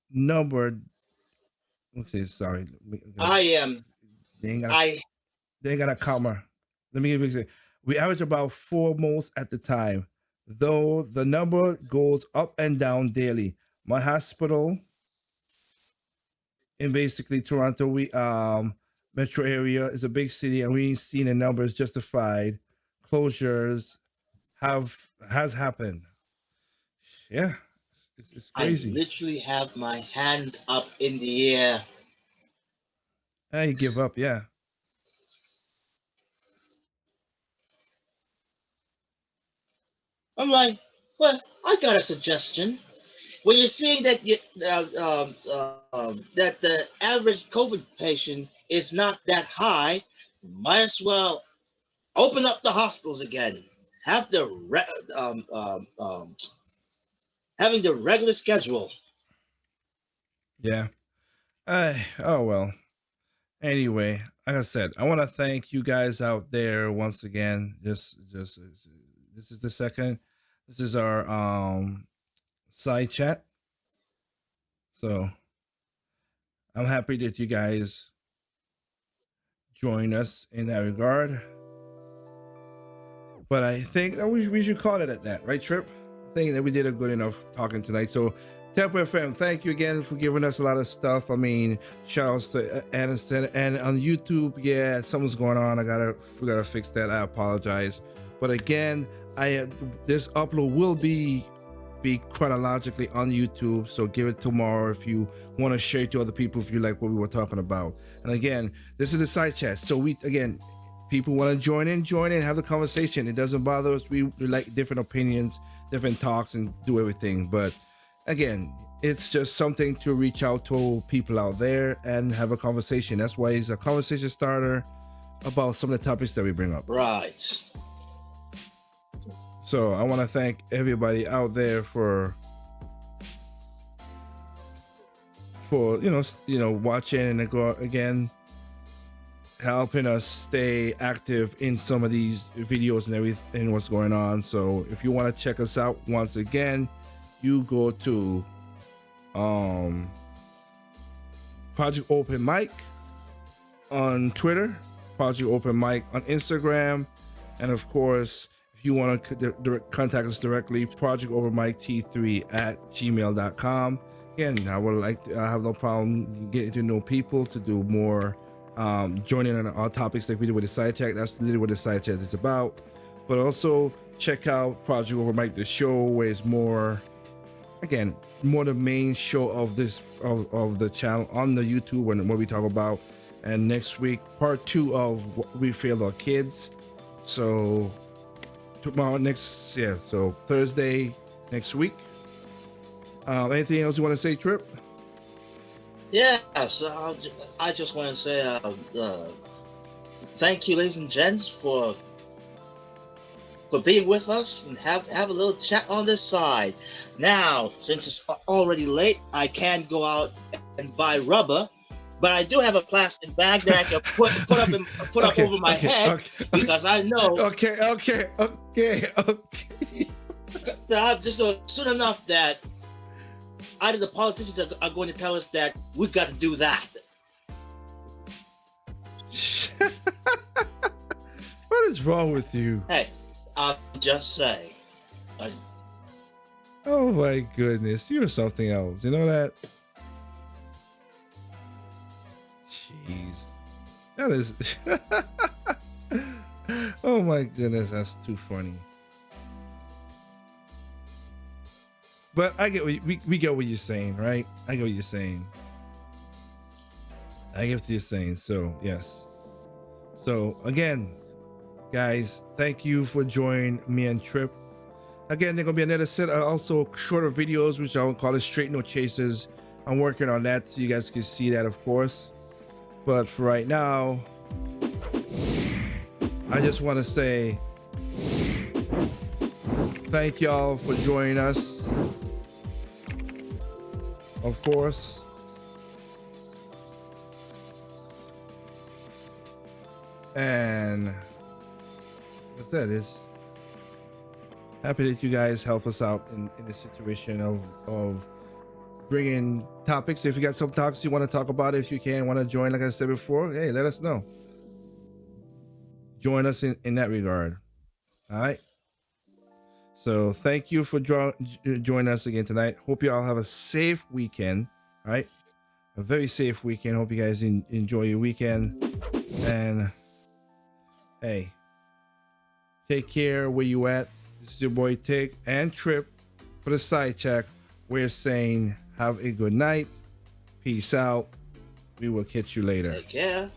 Speaker 1: number. Okay, sorry. They got a comma. Let me give you an example. We average about 4 moles at the time, though the number goes up and down daily. My hospital in basically Toronto, we metro area is a big city, and we ain't seen the numbers justified. Closures has happened. Yeah, it's crazy.
Speaker 2: I literally have my hands up in the air.
Speaker 1: You give up, yeah.
Speaker 2: I'm like, well, I got a suggestion. when you're seeing that that the average COVID patient is not that high, might as well open up the hospitals again. Have the having the regular schedule.
Speaker 1: Yeah. Oh well. Anyway, like I said, I want to thank you guys out there once again. Just this is the second. This is our side chat. So I'm happy that you guys join us in that regard. But I think that we should call it at that, right, Trip? I think that we did a good enough talking tonight. So, Tempo FM, thank you again for giving us a lot of stuff. I mean, shout outs to Aniston. And on YouTube, yeah, something's going on. We gotta fix that. I apologize. But again, this upload will be chronologically on YouTube, so give it tomorrow if you want to share it to other people if you like what we were talking about. And again, this is the side chat, so people want to join in, have the conversation. It doesn't bother us. We like different opinions, different talks, and do everything. But again, it's just something to reach out to people out there and have a conversation. That's why it's a conversation starter about some of the topics that we bring up.
Speaker 2: Right.
Speaker 1: So I want to thank everybody out there for watching and go again, helping us stay active in some of these videos and everything what's going on. So if you want to check us out once again, you go to Project Open Mic on Twitter, Project Open Mic on Instagram, and of course, if you want to contact us directly, projectovermike3@gmail.com. Again, I have no problem getting to know people to do more, joining on our topics like we did with the side chat. That's literally what the side chat is about. But also check out Project Over Mike, the show, where it's more the main show of this of the channel on the YouTube and what we talk about. And next week, part 2 of what we failed our kids. So so Thursday next week. Anything else you want to say, Trip?
Speaker 2: Yeah, so I just want to say thank you, ladies and gents, for being with us and have a little chat on this side. Now, since it's already late, I can't go out and buy rubber, but I do have a plastic bag that I can put up over my head because I know.
Speaker 1: Okay.
Speaker 2: Just soon enough that either the politicians are going to tell us that we've got to do that.
Speaker 1: What is wrong with you?
Speaker 2: Hey, I'm just saying.
Speaker 1: Oh my goodness, you're something else. You know that? Jeez. That is. Oh my goodness, that's too funny. But I get we get what you're saying, right? I get what you're saying. So yes. So again, guys, thank you for joining me and Trip. Again, they're gonna be another set of also shorter videos, which I will call it straight no chasers. I'm working on that so you guys can see that, of course. But for right now, I just want to say thank y'all for joining us. Of course. And like I said, it's happy that you guys help us out in the situation of bringing topics. If you got some topics you want to talk about, if you want to join, like I said before, hey, let us know. Join us in that regard. All right. So thank you for joining us again tonight. Hope you all have a safe weekend. All right. A very safe weekend. Hope you guys enjoy your weekend. And hey, take care where you at. This is your boy Tick and Trip for the side check. We're saying have a good night. Peace out. We will catch you later.
Speaker 2: Take care.